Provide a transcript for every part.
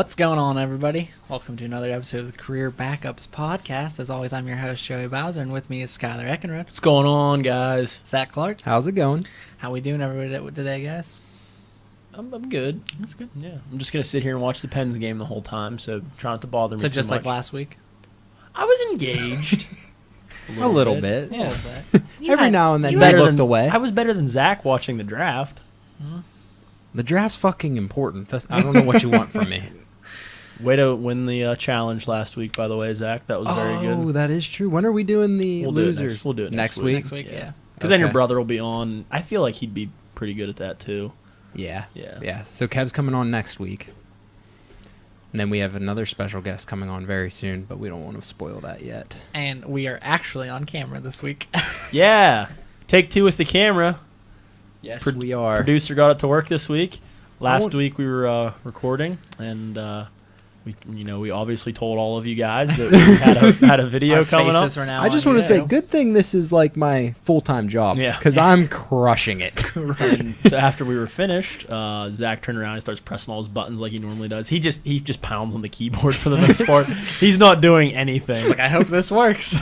What's going on, everybody? Welcome to another episode of the Career Backups Podcast. As always, I'm your host, Joey Bowser, and with me is Skylar Eckenrod. What's going on, guys? Zach Clark. How's it going? How we doing everybody today, guys? I'm good. That's good. Yeah, I'm just gonna sit here and watch the Pens game the whole time, so try not to bother me So too just like much. last week? I was engaged. A little bit. A Yeah. little bit. Every now and then You you better looked than- away. I was better than Zach watching the draft. The draft's fucking important. I don't know what you want from me. Way to win the challenge last week, by the way, Zach. That was very Oh, good. that is true. When are we doing the We'll do it losers? next- we'll do it next week. Next week, yeah. Because then your Okay. brother will be on. I feel like he'd be pretty good at that too. Yeah. Yeah. Yeah. So Kev's coming on next week. And then we have another special guest coming on very soon, but we don't want to spoil that yet. And we are actually on camera this week. Yeah. Take two with the camera. Yes, Pro- we are. Producer got it to work this week. Last won't- week we were recording, and we obviously told all of you guys that we had a video Our coming up. faces are now I just on want to say, video. good thing this is like my full-time job. Yeah. Because I'm crushing it. And so after we were finished, Zach turned around and starts pressing all his buttons like he normally does. He just pounds on the keyboard for the most part. He's not doing anything. Like, I hope this works.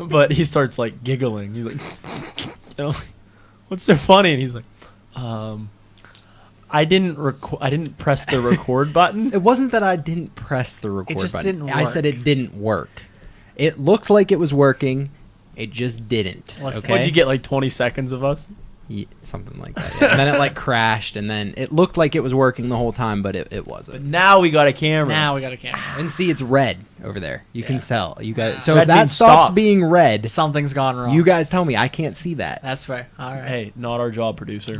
but he starts like giggling. He's like, what's so funny? And he's like, I didn't press the record button. It wasn't that I didn't press the record just button. didn't I said work. it didn't work. It looked like it was working. It just didn't. Listen. Okay. What'd you get, like 20 seconds of us? Yeah, something like that. Yeah. And then it like crashed, and then it looked like it was working the whole time, but it But wasn't. now we got a camera. Now we got a camera. And see, it's red over there. You can Yeah. tell. You guys. So Red if that means stops stop. being red, Something's gone wrong. you guys tell me. I can't see that. That's fair. All right. Hey, not our job, producer.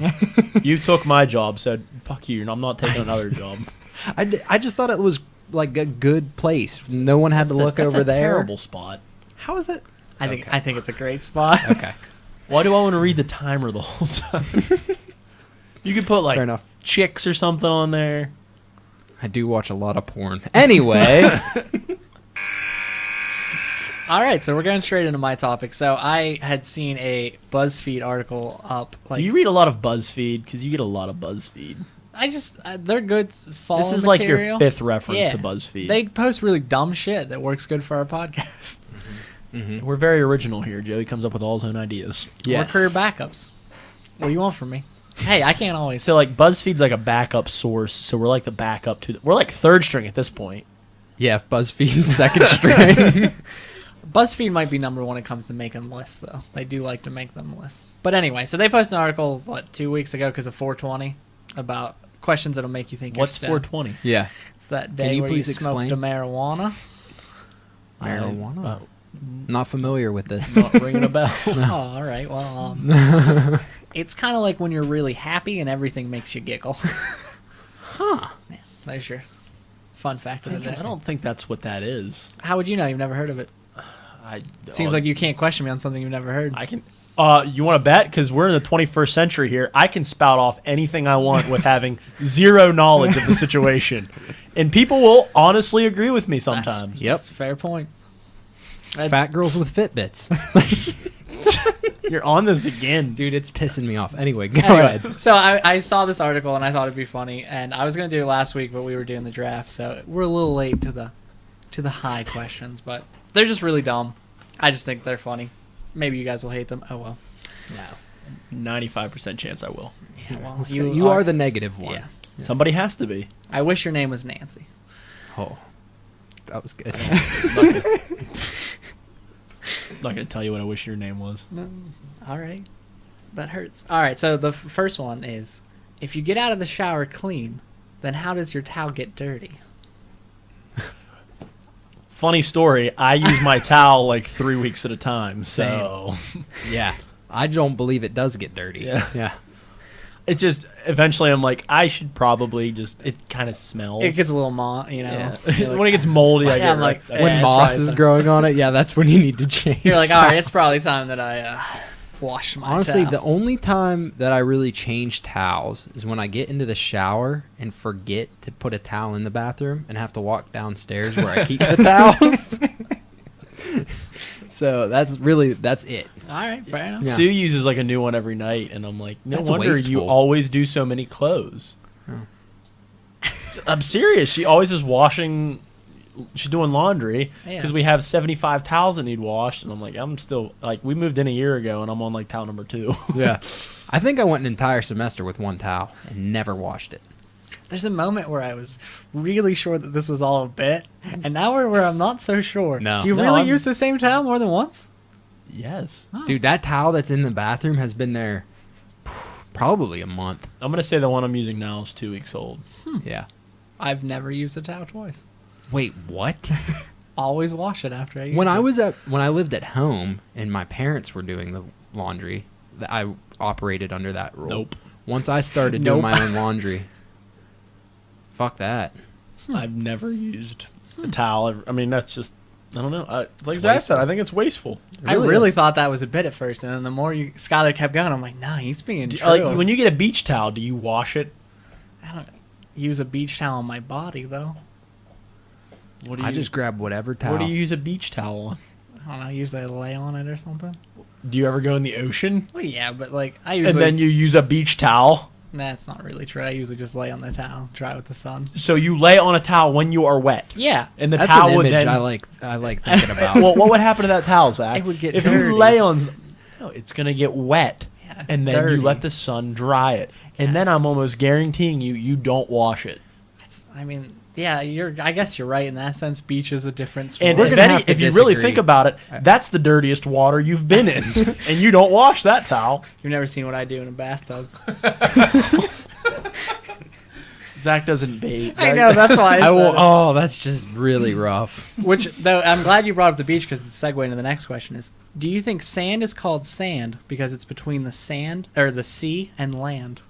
You took my job, said fuck you, and I'm not taking another job. I just thought it was like a good place. No one had to look That's over a there. Terrible spot. How is that? I think Okay. I think it's a great spot. Okay. Why do I want to read the timer the whole time? You could put Fair like enough. chicks or something on there. I do watch a lot of porn. Anyway. All right, so we're going straight into my topic. So I had seen a BuzzFeed article up. Do you read a lot of BuzzFeed? Because you get a lot of BuzzFeed. They're good follow This is like your material. fifth reference Yeah. to BuzzFeed. They post really dumb shit that works good for our podcast. Mhm. We're very original here. Joey comes up with all his own ideas. Yes. We're career backups. What do you want from me? Hey, I can't always. So like BuzzFeed's like a backup source. So we're like the backup to. We're like third string at this point. Yeah, if BuzzFeed's second string. BuzzFeed might be number one when it comes to making lists, though. They do like to make them lists. But anyway, so they posted an article, 2 weeks ago because of 420 about questions that'll make you think What's you're stoned. 420? Yeah. It's that day you where please you smoked explain? a marijuana. Marijuana. Not familiar with this. Not ringing a bell. Oh, all right. Well, it's kind of like when you're really happy and everything makes you giggle. Huh. Yeah, there's your fun fact of the day. I don't think that's what that is. How would you know? You've never heard of it. It Seems like you can't question me on something you've never heard. I can. You want to bet? Because we're in the 21st century here. I can spout off anything I want with having zero knowledge of the situation, and people will honestly agree with me sometimes. Yep. That's a fair point. Fat girls with Fitbits. You're on this again, Dude, it's pissing me off. Anyway, go Anyway, ahead. so I saw this article and I thought it'd be funny, and I was gonna do it last week, but we were doing the draft, so we're a little late to the high questions, but they're just really dumb. I just think they're funny. Maybe you guys will hate them. Oh well. No. 95% chance I will. Yeah. Well, You are the negative one. Yeah. Somebody has to be. I wish your name was Nancy. Oh, that was good. I'm not gonna tell you what I wish your name was. All right. That hurts. All right. So the first one is, if you get out of the shower clean, then how does your towel get dirty? Funny story. I use my towel like 3 weeks at a time, so Yeah. I don't believe it does get dirty. Yeah. Yeah. it just eventually I'm like I should probably just. It kind of smells. It gets a little you know. Yeah. You're like, when it gets moldy, I Yeah, get I'm like, like When it's moss probably is time. growing on it, yeah, that's when you need to change. You're like, all right, it's probably time that I wash my Honestly, towel. the only time that I really change towels is when I get into the shower and forget to put a towel in the bathroom and have to walk downstairs where I keep the towels. So that's it. All right, fair enough. Yeah. Sue uses like a new one every night, and I'm like, no That's wonder you wasteful. always do so many clothes. Oh. I'm serious. She always is washing. She's doing laundry Yeah. because we have 75 towels that need washed, and I'm like, I'm still like, we moved in a year ago, and I'm on like towel number 2. Yeah. I think I went an entire semester with one towel and never washed it. There's a moment where I was really sure that this was all a bit, and now we're where I'm not so sure. No. Do you No, really I'm- use the same towel more than once? Yes. Oh. Dude, that towel that's in the bathroom has been there probably a month. I'm gonna say the one I'm using now is 2 weeks old. Yeah. I've never used a towel twice. Wait, what? Always wash it after I use when it. I lived at home and my parents were doing the laundry, I operated under that rule. Nope. Once I started doing my own laundry, fuck that. I've never used a towel. I mean, that's just, I don't know. Like It's Zach said, wasteful. I think it's wasteful. I really really is. thought that was a bit at first, and then the more Skylar kept going, I'm like, nah, he's being true. Like, when you get a beach towel, do you wash it? I don't use a beach towel on my body though. What do I you, just grab whatever towel. what do you use a beach towel on? I don't know. Usually I lay on it or something. Do you ever go in the ocean Well, yeah, but like I and usually. then you use a beach towel? That's not really true. I usually just lay on the towel, dry with the sun. So you lay on a towel when you are wet, Yeah. and the That's towel an would image then. I like thinking about. Well, what would happen to that towel, Zach? It would get if dirty. you lay on. No, it's gonna get wet, Yeah, and then dirty. you let the sun dry it, and then I'm almost guaranteeing you don't wash it. I mean, yeah, I guess you're right in that sense. Beach is a different story. And We're if, gonna have to if you really disagree. think about it, that's the dirtiest water you've been in, and you don't wash that towel. You've never seen what I do in a bathtub. Zach doesn't bathe. I know, that's why I I will. said it. Oh, that's just really rough. Which, though, I'm glad you brought up the beach because the segue into the next question is: do you think sand is called sand because it's between the sand or the sea and land?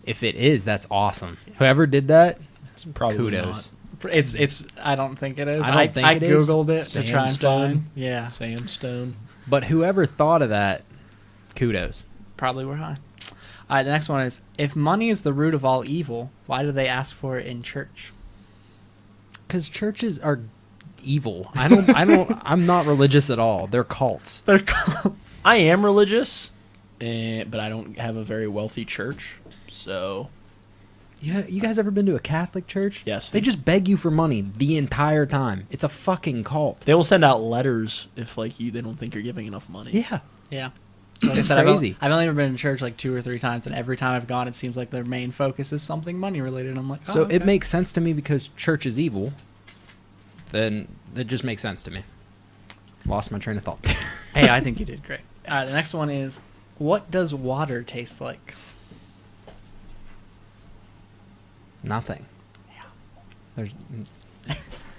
If it is, that's awesome. Whoever did that, It's probably kudos. It's. I don't think it is. I don't think I it is. googled it to try and Sandstone. find. Yeah, not sandstone. But whoever thought of that, kudos. probably were high. All right, the next one is: if money is the root of all evil, why do they ask for it in church? Because churches are evil. I'm not religious at all. They're cults. They're called. I am religious, but I don't have a very wealthy church, so You guys ever been to a Catholic church? Yes. They just beg you for money the entire time. It's a fucking cult. they will send out letters if they don't think you're giving enough money. Yeah. Yeah. Like I It's said, crazy. I've only ever been to church like 2 or 3 times, and every time I've gone, it seems like their main focus is something money related. I'm like, oh, So okay. it makes sense to me because church is evil. Then it just makes sense to me. Lost my train of thought. Hey, I think you did great. All right, the next one is: what does water taste like? Nothing. There's.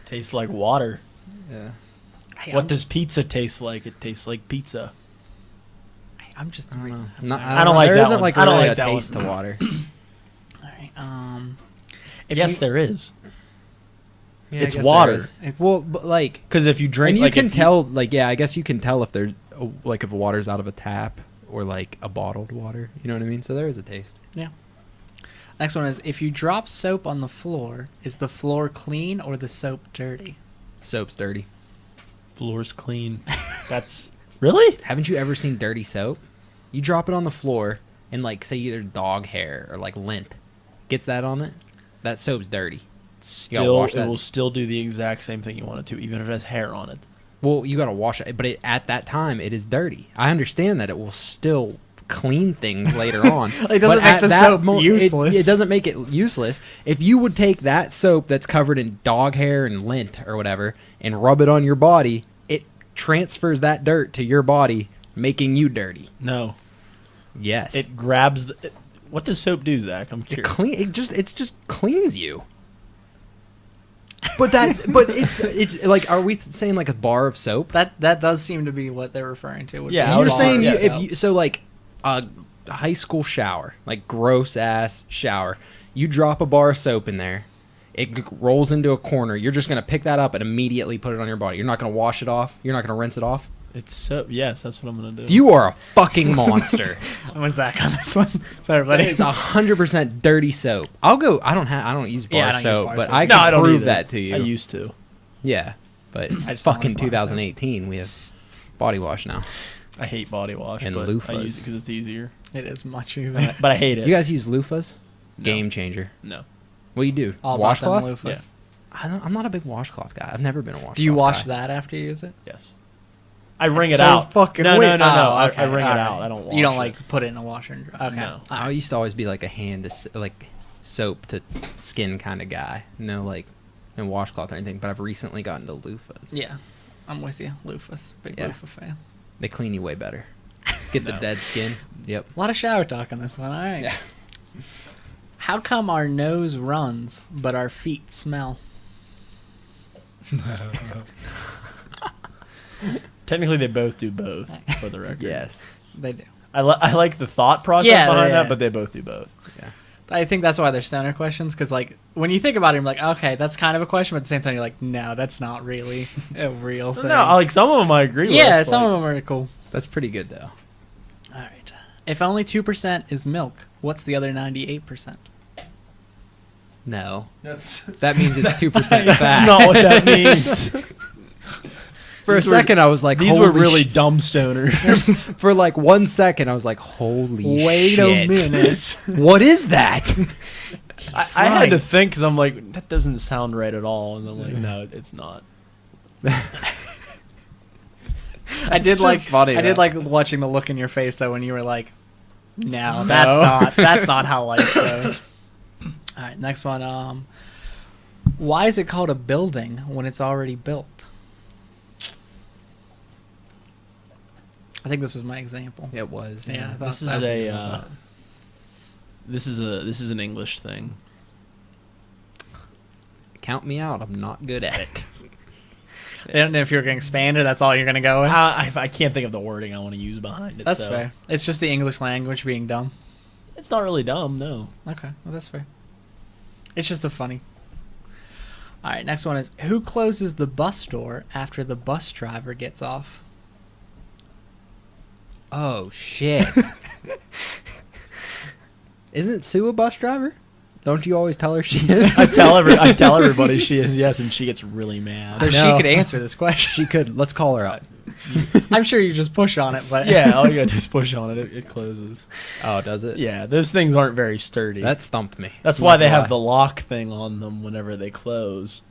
Tastes like water. Yeah. Hey, What I'm, does pizza taste like? It tastes like pizza. I'm just. I don't know. I don't like there that isn't one. like I don't really like a that taste one. to water. All right. If Yes, you- there is. Yeah, I it's guess water. there is. It's, Well, but like, Because if you drink, and you like, can if tell, like, yeah, I guess you can tell if there's like if water's out of a tap or like a bottled water. You know what I mean? So there is a taste. yeah. Next one is: if you drop soap on the floor, is the floor clean or the soap dirty? Soap's dirty. floor's clean. That's really. Haven't you ever seen dirty soap? You drop it on the floor and like say either dog hair or like lint gets that on it. That soap's dirty. Still, wash it that. will still do the exact same thing you want it to, even if it has hair on it. Well, you gotta wash it, but at that time it is dirty. I understand that it will still clean things later on. It doesn't but make at the that soap it- useless. It doesn't make it useless. If you would take that soap that's covered in dog hair and lint or whatever and rub it on your body, it transfers that dirt to your body, making you dirty. No, Yes. it grabs. What does soap do, Zach? I'm curious. It just cleans you. But it's like, are we saying like a bar of soap? That does seem to be what they're referring to. would Yeah, be I a would You're bar saying of you, yeah. soap. if you so like a high school shower, like gross ass shower, you drop a bar of soap in there, it rolls into a corner. You're just gonna pick that up and immediately put it on your body. You're not gonna wash it off. You're not gonna rinse it off. It's soap. Yes, that's what I'm gonna do. You are a fucking monster. What's Zach on this one? Sorry, buddy. It's 100% dirty soap. I'll go. I don't use bar Yeah, I don't use soap, bar but soap. I No, can I don't prove either. that to you. I used to. Yeah, but it's I just don't fucking like bar soap. 2018. We have body wash now. I hate body wash, And but I loofahs. use it because it's easier. It is much easier. But I hate it. You guys use loofahs? No. Game changer. No. What do you do? All about them Washcloth? loofahs. I'm not a big washcloth guy. I've never been a washcloth Do you wash guy. that after you use it? Yes. I wring it So out. fucking no, weird. no. Oh, I wring it all out. right. I don't wash You don't it. like put it in a washer and dry. Okay. No. All I right. used to always be like a hand to like soap to skin kind of guy. No, like no washcloth or anything. But I've recently gotten to loofahs. Yeah, I'm with you. Loofahs, big Yeah. loofah fan. They clean you way better. Get the No. dead skin. Yep. A lot of shower talk on this one. All right. Yeah. How come our nose runs but our feet smell? Technically, they both do both, for the record. Yes. They do. I like the thought process Yeah, behind yeah. that, but they both do both. Yeah. I think that's why they're stoner questions, because like when you think about it, you're like, okay, that's kind of a question, but at the same time, you're like, no, that's not really a real thing. No, like some of them I agree with. yeah, some like- of them are cool. That's pretty good though. All right. If only 2% is milk, what's the other 98%? No. That's That means it's 2% fat. that's not what that means. For a These were- second, I was like, These were holy really sh- dumb stoners. For like 1 second, I was like, holy Wait shit. a minute. What is that? I had to right. think because I'm like, that doesn't sound right at all, and I'm like, no, it's not. I did It's like just funny, I did though. like watching the look in your face though when you were like, no, that's not how life goes. All right, next one. Why is it called a building when it's already built? I think this was my example. It was. Yeah, I thought This is that's- a. This is an English thing. Count me out. I'm not good at it. I don't know if you're going to expand it. That's all you're going to go with. I can't think of the wording I want to use behind it. That's so. fair. It's just the English language being dumb. It's not really dumb, no. Okay, well that's fair. It's just a funny. All right, next one is who closes the bus door after the bus driver gets off? Oh, shit. Isn't Sue a bus driver? Don't you always tell her she is? I tell everybody she is yes, and she gets really mad. So she No. could answer this question. She could. Let's call her up. I'm sure you just push on it, but Yeah, all you gotta do is push on it. It closes. Oh, does it? Yeah, those things aren't very sturdy. That stumped me. That's I'm why not they gonna have lie. the lock thing on them whenever they close,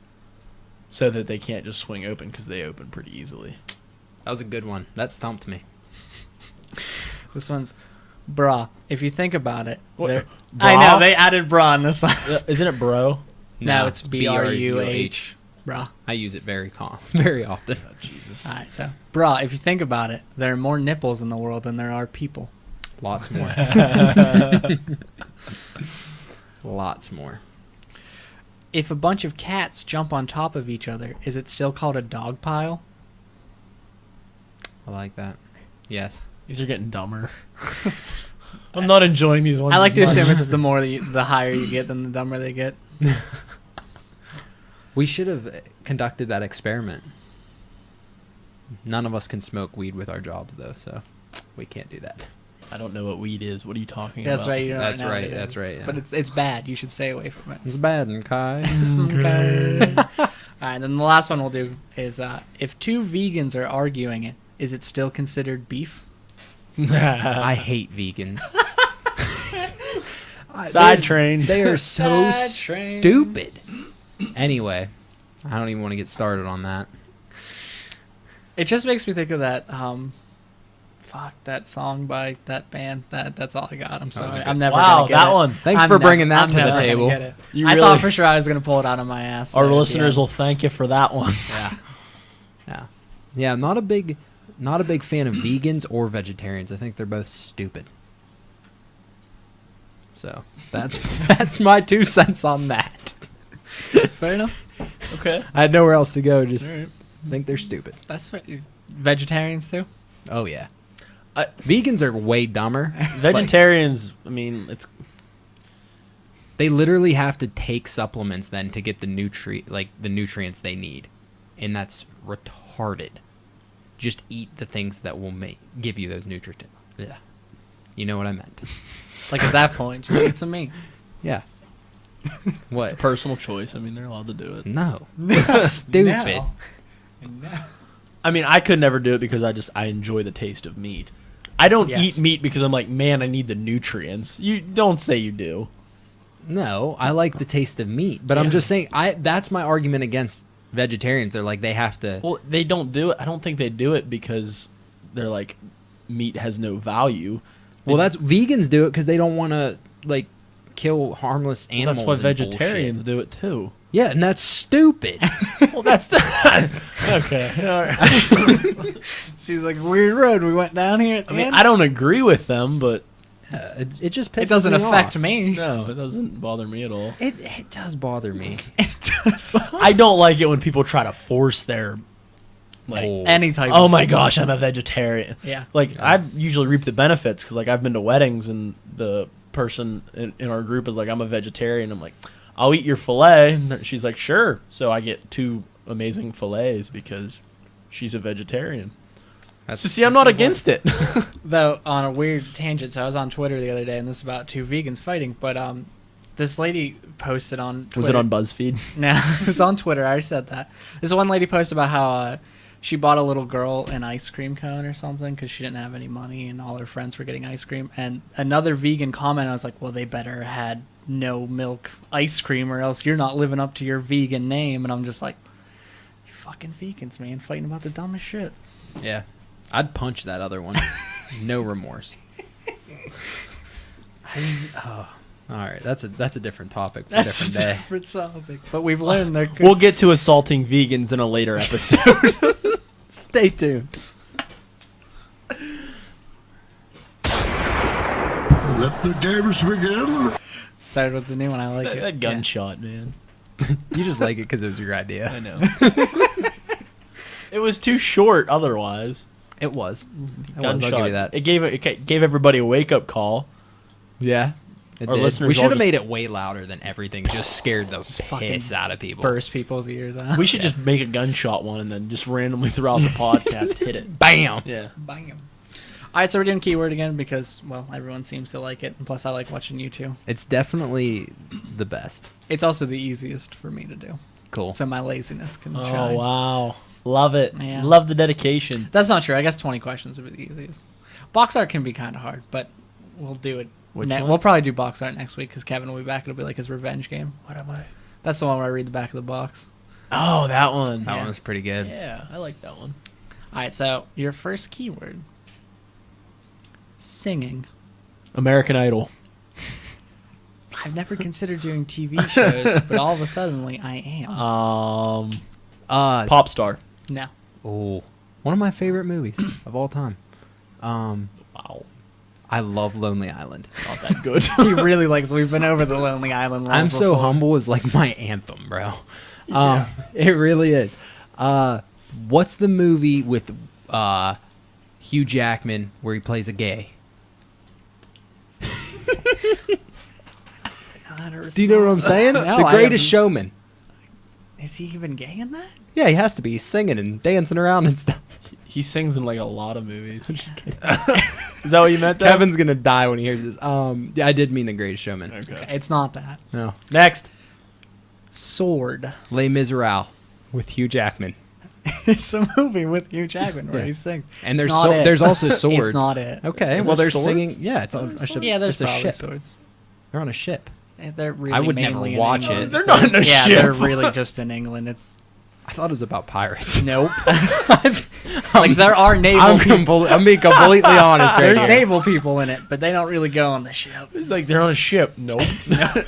so that they can't just swing open because they open pretty easily. That was a good one. That stumped me. this one's bruh. If you think about it, What? there- Bra? I know they added bruh on this one. Isn't it bro? No, it's BRUH. Bruh. I use it very often. Oh, Jesus. All right, so bruh. If you think about it, there are more nipples in the world than there are people. Lots more. Lots more. If a bunch of cats jump on top of each other, is it still called a dog pile? I like that. Yes. These are getting dumber. I'm not enjoying these ones. I like to as much. assume it's the higher you get, then the dumber they get. We should have conducted that experiment. None of us can smoke weed with our jobs, though, so we can't do that. I don't know what weed is. What are you talking That's about? right. You don't That's know what right, it that's is. right, yeah. But it's bad. You should stay away from it. It's bad, Kai. Okay. All right. Then the last one we'll do is if two vegans are arguing it, is it still considered beef? I hate vegans. Side train. They are so Sad train. stupid. Anyway, I don't even want to get started on that. It just makes me think of that. That song by that band. That's all I got. I'm That was a sorry. good- I'm never Wow, gonna get that it. one. Thanks I'm for nev- bringing that I'm to the never gonna table. get it. You I really- thought for sure I was gonna pull it out of my ass. Our there at the listeners end. will thank you for that one. Yeah. Not a big fan of vegans or vegetarians. I think they're both stupid. So that's my 2 cents on that. Fair enough. Okay. I had nowhere else to go. Just All right. think they're stupid. That's what vegetarians too. Oh yeah. Vegans are way dumber. Vegetarians, I mean, it's They literally have to take supplements then to get the nutrients they need, and that's retarded. Just eat the things that will give you those nutrients. Yeah, you know what I meant. Like at that point, just eat some meat. Yeah. What? a personal choice. I mean, they're allowed to do it. No. It's stupid. No. I mean, I could never do it because I enjoy the taste of meat. I don't Yes. eat meat because I'm like, man, I need the nutrients. You don't say you do. No, I like the taste of meat, but I'm Yeah. just saying that's my argument against vegetarians. They're like they have to. Well, they don't do it. I don't think they do it because they're like meat has no value. Well, that's vegans do it because they don't want to like kill harmless Well, animals. that's why and vegetarians bullshit. do it too. Yeah, and that's stupid. Well, that's the okay. All right. Seems like a weird road we went down here at the I mean, end. I don't agree with them, but It just pisses It doesn't me affect off. me. no, it doesn't bother me at all. It does bother me. It does. I don't like it when people try to force their like. Oh. Any type. Oh of my food. gosh, I'm a vegetarian. Yeah. Like I usually reap the benefits because like I've been to weddings and the person in our group is like I'm a vegetarian. I'm like, I'll eat your fillet. And she's like, sure. So I get 2 amazing fillets because she's a vegetarian. So see, I'm not against it. Though on a weird tangent, so I was on Twitter the other day, and this is about 2 vegans fighting. But this lady posted on Twitter. Was it on BuzzFeed? No, it was on Twitter. I already said that. This one lady posted about how she bought a little girl an ice cream cone or something because she didn't have any money, and all her friends were getting ice cream. And another vegan comment, I was like, well, they better had no milk ice cream, or else you're not living up to your vegan name. And I'm just like, you fucking vegans, man, fighting about the dumbest shit. Yeah, I'd punch that other one. No remorse. All right, that's a different topic for a That's different a day. different topic. But we've learned they're good. We'll get to assaulting vegans in a later episode. Stay tuned. Let the games begin. Started with the new one. I like it. that Yeah. gunshot, man. You just like it because it was your idea. I know. It was too short otherwise. It was. It was. I'll Gunshot. give you that. It gave everybody a wake up call. Yeah. It Our did. listeners We should all have just- made it way louder than everything. Just scared the fucking piss out of people. Burst people's ears out. We should just make a gunshot one and then just randomly throughout the podcast hit it. Bam. Yeah. Bam. All right, so we're doing keyword again because, well, everyone seems to like it. And plus, I like watching you two. It's definitely the best. It's also the easiest for me to do. Cool. So my laziness can Oh shine. wow. Love it. Yeah. Love the dedication. That's not true. I guess 20 questions would be the easiest. Box art can be kind of hard, but we'll do it. Which one? We'll probably do box art next week because Kevin will be back. It'll be like his revenge game. What am I? That's the one where I read the back of the box. Oh, that one. That Yeah. one was pretty good. Yeah, I like that one. All right, so your first keyword. Singing. American Idol. I've never considered doing TV shows, but all of a sudden, I am. Pop star. No. Oh, one of my favorite movies of all time. Wow. I love Lonely Island. Not that good. He really likes. We've been over the Lonely Island. Level I'm So before. Humble is like my anthem, bro. It really is. What's the movie with Hugh Jackman where he plays a gay? Do you know what I'm saying? No, The I Greatest haven't. Showman. Is he even gay in that? Yeah, he has to be. He's singing and dancing around and stuff. He sings in like a lot of movies. Is that what you meant? Though? Kevin's gonna die when he hears this. Yeah, I did mean The Greatest Showman. Okay. It's not that. No, Next. Sword. Les Miserables with Hugh Jackman. It's a movie with Hugh Jackman where Yeah. he sings. And It's there's not it. there's also swords. It's not it. Okay, Are well there they're swords? singing. Yeah, it's a ship. Yeah, there's it's a probably ship. swords. They're on a ship. They're really I would never mainly in watch England. it. They're not in a Yeah, ship. they're really just in England. It's I thought it was about pirates. nope. Like there are naval. I'm being completely honest right There's here. naval people in it, but they don't really go on the ship. It's like they're on a ship. Nope.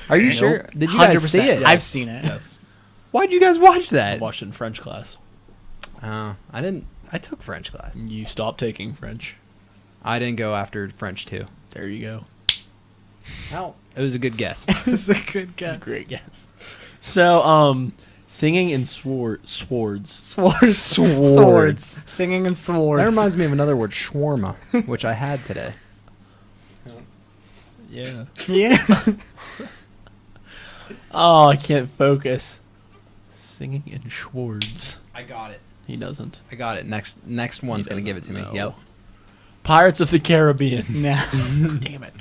Are you sure? Did you guys see it? I've seen it. Yes. Why'd you guys watch I that? watched it in French class. I didn't. I took French class. You stopped taking French. I didn't go after French too. There you go. Well, it was a good guess. It's a good guess. Great guess. So, singing and swords. Swords. Swords. Singing and swords. That reminds me of another word, shawarma, which I had today. Yeah. Yeah. Oh, I can't focus. Singing and swords. I got it. He doesn't. I got it. Next one's gonna give it to me. doesn't Yep. know. Pirates of the Caribbean. Now, Damn it.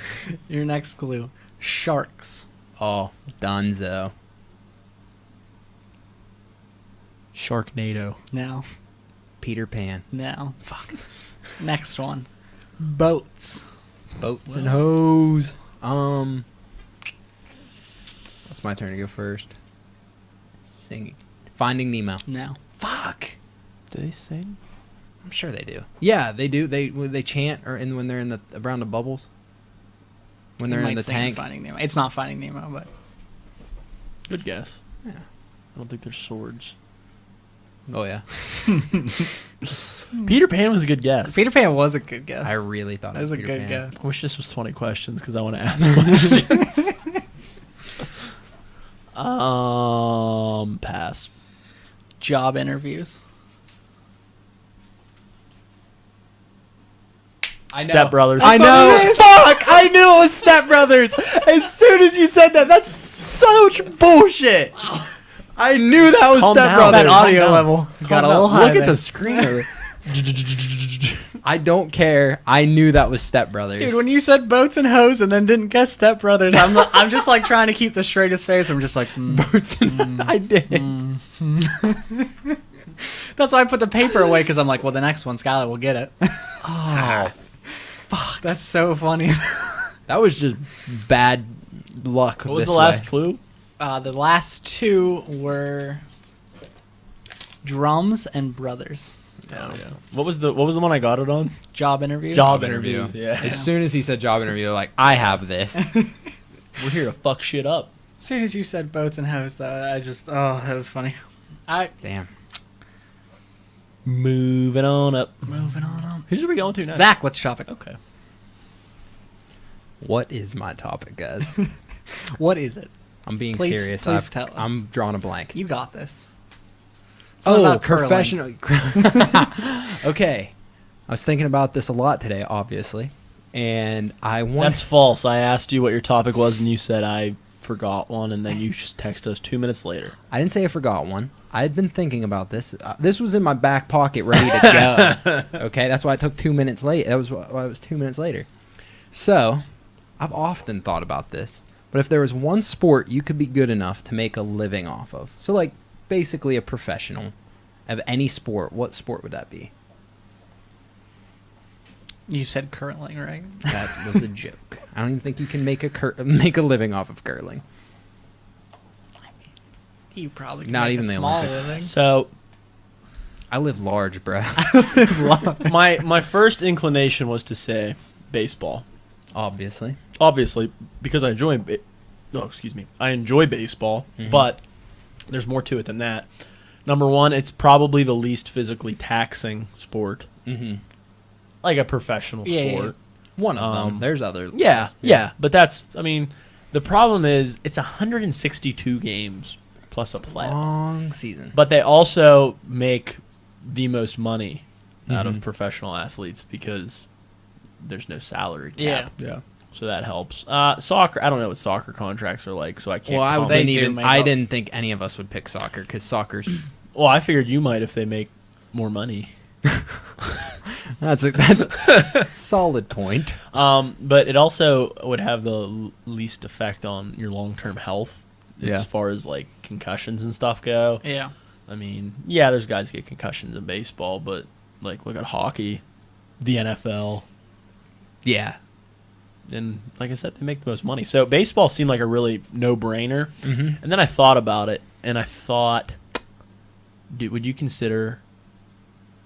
your next clue: sharks. Oh, Dunzo. Sharknado. Now, Peter Pan. now. Fuck. Next one: boats. Boats and hoes. It's my turn to go first. Singing. Finding Nemo. No. Fuck. Do they sing? I'm sure they do. Yeah, they do. They chant when they're in the around the bubbles. When they're You in might the sing tank. Finding Nemo. It's not Finding Nemo, but Good guess. Yeah. I don't think there's swords. Oh yeah. Peter Pan was a good guess. Peter Pan was a good guess. I really thought That was a Peter good Pan. guess. I wish this was 20 questions because I want to ask questions. Pass. Job interviews. I know. Step Brothers. I know. Fuck! I knew it was Step Brothers. As soon as you said that, that's such bullshit. I knew that was Calm Step down. Brothers. That audio level got a little high. Look at there. the screen. I don't care. I knew that was Step Brothers. Dude, when you said boats and hoes and then didn't guess Step Brothers, I'm just like trying to keep the straightest face. I'm just like, I did. That's why I put the paper away because I'm like, well, the next one, Skylar will get it. Oh, Fuck, that's so funny. that was just bad luck. What was this the last way. clue? The last two were drums and brothers. Oh, yeah. What was the one I got it on? Job interviews. Job interview. interviews. Yeah. As soon as he said job interview, like, I have this. We're here to fuck shit up. As soon as you said boats and hoes, though, I just, that was funny. Damn. Moving on up. Moving on up. Who's are we going to next? Zach, what's your topic? Okay. What is my topic, guys? What is it? I'm being Please- serious. please tell us. I'm drawing a blank. You got this. Something about curling. professional. Okay. I was thinking about this a lot today, obviously. And I want That's false. I asked you what your topic was, and you said I forgot one, and then you just texted us 2 minutes later. I didn't say I forgot one. I had been thinking about this. This was in my back pocket, ready to go. Okay, that's why it took 2 minutes late. That was why it was 2 minutes later. So, I've often thought about this. But if there was one sport you could be good enough to make a living off of, so like basically a professional of any sport, what sport would that be? You said curling, right? That was a joke. I don't even think you can make a living off of curling. You probably can Not make even a the small Olympic. living. So I live large, bro. my first inclination was to say baseball. Obviously. Obviously, because I enjoy I enjoy baseball, Mhm. but there's more to it than that. Number one, it's probably the least physically taxing sport, Mm-hmm. like a professional Yeah, yeah, sport. One of them. Um, There's others. Yeah, but that's, I mean, the problem is it's 162 games plus a playoff. Long season. But they also make the most money out of Mhm. professional athletes because there's no salary cap. Yeah. Yeah. So that helps. Soccer, I don't know what soccer contracts are like, so I can't. Well, I comment. They didn't do even. make I up. didn't think any of us would pick soccer because soccer's. Well, I figured you might if they make more money. That's a solid point. But it also would have the least effect on your long-term health Yeah. as far as like concussions and stuff go. Yeah. I mean, yeah, there's guys get concussions in baseball, but like look at hockey, the NFL, Yeah. and like I said, they make the most money. So baseball seemed like a really no-brainer. Mm-hmm. And then I thought about it, and I thought, dude, would you consider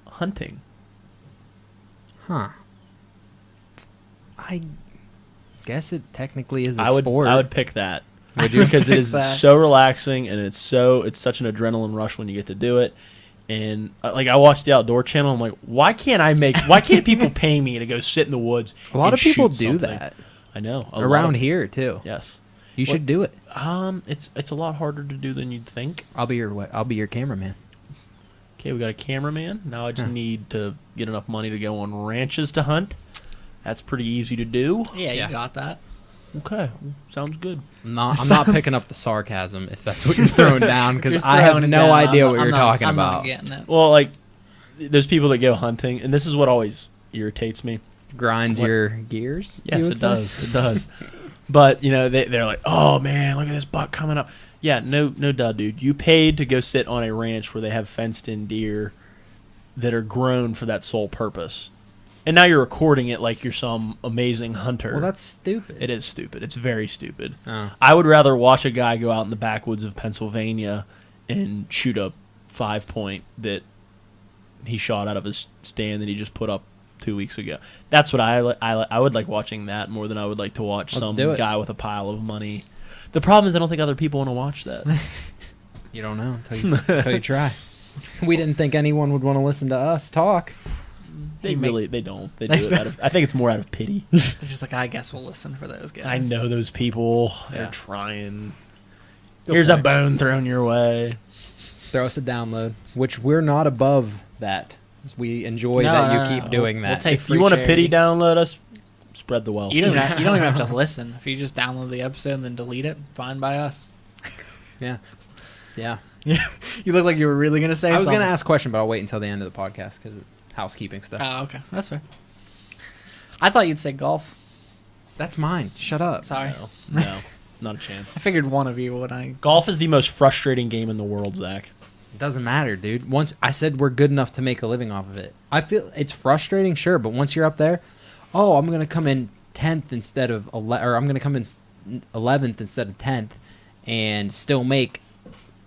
hunting? Huh. I guess it technically is a I would sport. pick that. Would you? Because it pick is that? so relaxing, and it's such an adrenaline rush when you get to do it. And like I watched the Outdoor Channel, I'm like, why can't people pay me to go sit in the woods? A lot and of people shoot do something? that I know a lot around of- here too. Yes, You should do it. it's a lot harder to do than you'd think. I'll be your cameraman. Okay, we got a cameraman. Now I just Huh. need to get enough money to go on ranches to hunt. That's pretty easy to do. Yeah, Yeah. you got that. Okay, sounds good. I'm not picking up the sarcasm if that's what you're throwing down because You're I have throwing it no down. idea I'm what not- you're I'm not- talking I'm about. Not getting it. Well, like there's people that go hunting, and this is what always irritates me. Grinds What- your gears. you Yes, would it say? does. It does. But you know, they're like, "Oh man, look at this buck coming up." Yeah, no, duh, dude. You paid to go sit on a ranch where they have fenced-in deer that are grown for that sole purpose. And now you're recording it like you're some amazing hunter. Well, that's stupid. It is stupid. It's very stupid. Oh. I would rather watch a guy go out in the backwoods of Pennsylvania and shoot a 5-point that he shot out of his stand that he just put up 2 weeks ago. That's what I would like watching that more than I would like to watch Let's some do it. guy with a pile of money. The problem is I don't think other people want to watch that. You don't know until you try. We didn't think anyone would want to listen to us talk. They do it out of, I think it's more out of pity. They're just like, I guess we'll listen for those guys. I know those people. They're Yeah. trying. Good Here's point. a bone thrown your way. Throw us a download, which we're not above that. We enjoy No, that you no, keep no. doing We'll that. take If you free want to pity charity. download us, spread the wealth. You don't even have to listen. If you just download the episode and then delete it, fine by us. Yeah. Yeah. You look like you were really gonna say I was going to something. ask a question, but I'll wait until the end of the podcast because housekeeping stuff. Oh, okay, that's fair. I thought you'd say golf. That's mine. Shut up. Sorry, No, not a chance. I figured one of you would. I Golf is the most frustrating game in the world, Zach. It doesn't matter, dude. Once I said we're good enough to make a living off of it. I feel it's frustrating, sure, but once you're up there, oh, I'm going to come in 10th instead of 11th, or I'm going to come in 11th instead of 10th and still make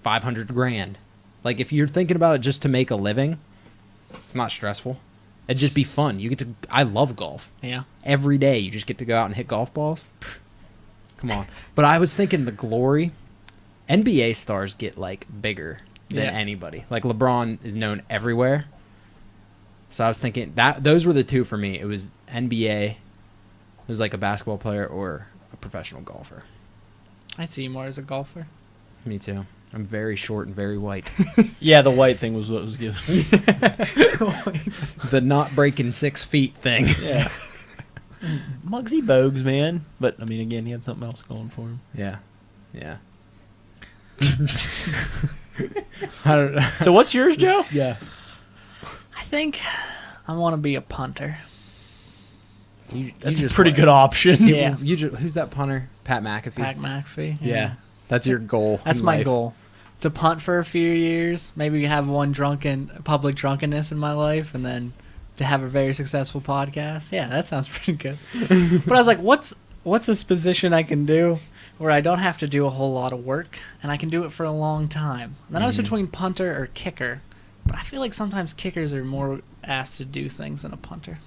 500 grand. Like if you're thinking about it just to make a living, it's not stressful. It'd just be fun. You get to I love golf. yeah. Every day you just get to go out and hit golf balls. Come on. But I was thinking the glory, NBA stars get like bigger than Yeah. anybody. Like LeBron is known everywhere. So I was thinking that those were the two for me. It was NBA, it was like a basketball player or a professional golfer. I see you more as a golfer. Me too. I'm very short and very white. Yeah, the white thing was what was given. The not breaking 6 feet thing. Yeah. Muggsy Bogues, man. But, I mean, again, he had something else going for him. Yeah. Yeah. I don't know. So what's yours, Joe? Yeah. I think I want to be a punter. That's a pretty good option. Yeah. Who's that punter? Pat McAfee. Pat McAfee. Yeah. That's your goal. That's in my life. goal. To punt for a few years, maybe have one public drunkenness in my life, and then to have a very successful podcast. Yeah, that sounds pretty good. But I was like, what's this position I can do where I don't have to do a whole lot of work and I can do it for a long time? And then I was between punter or kicker, but I feel like sometimes kickers are more asked to do things than a punter.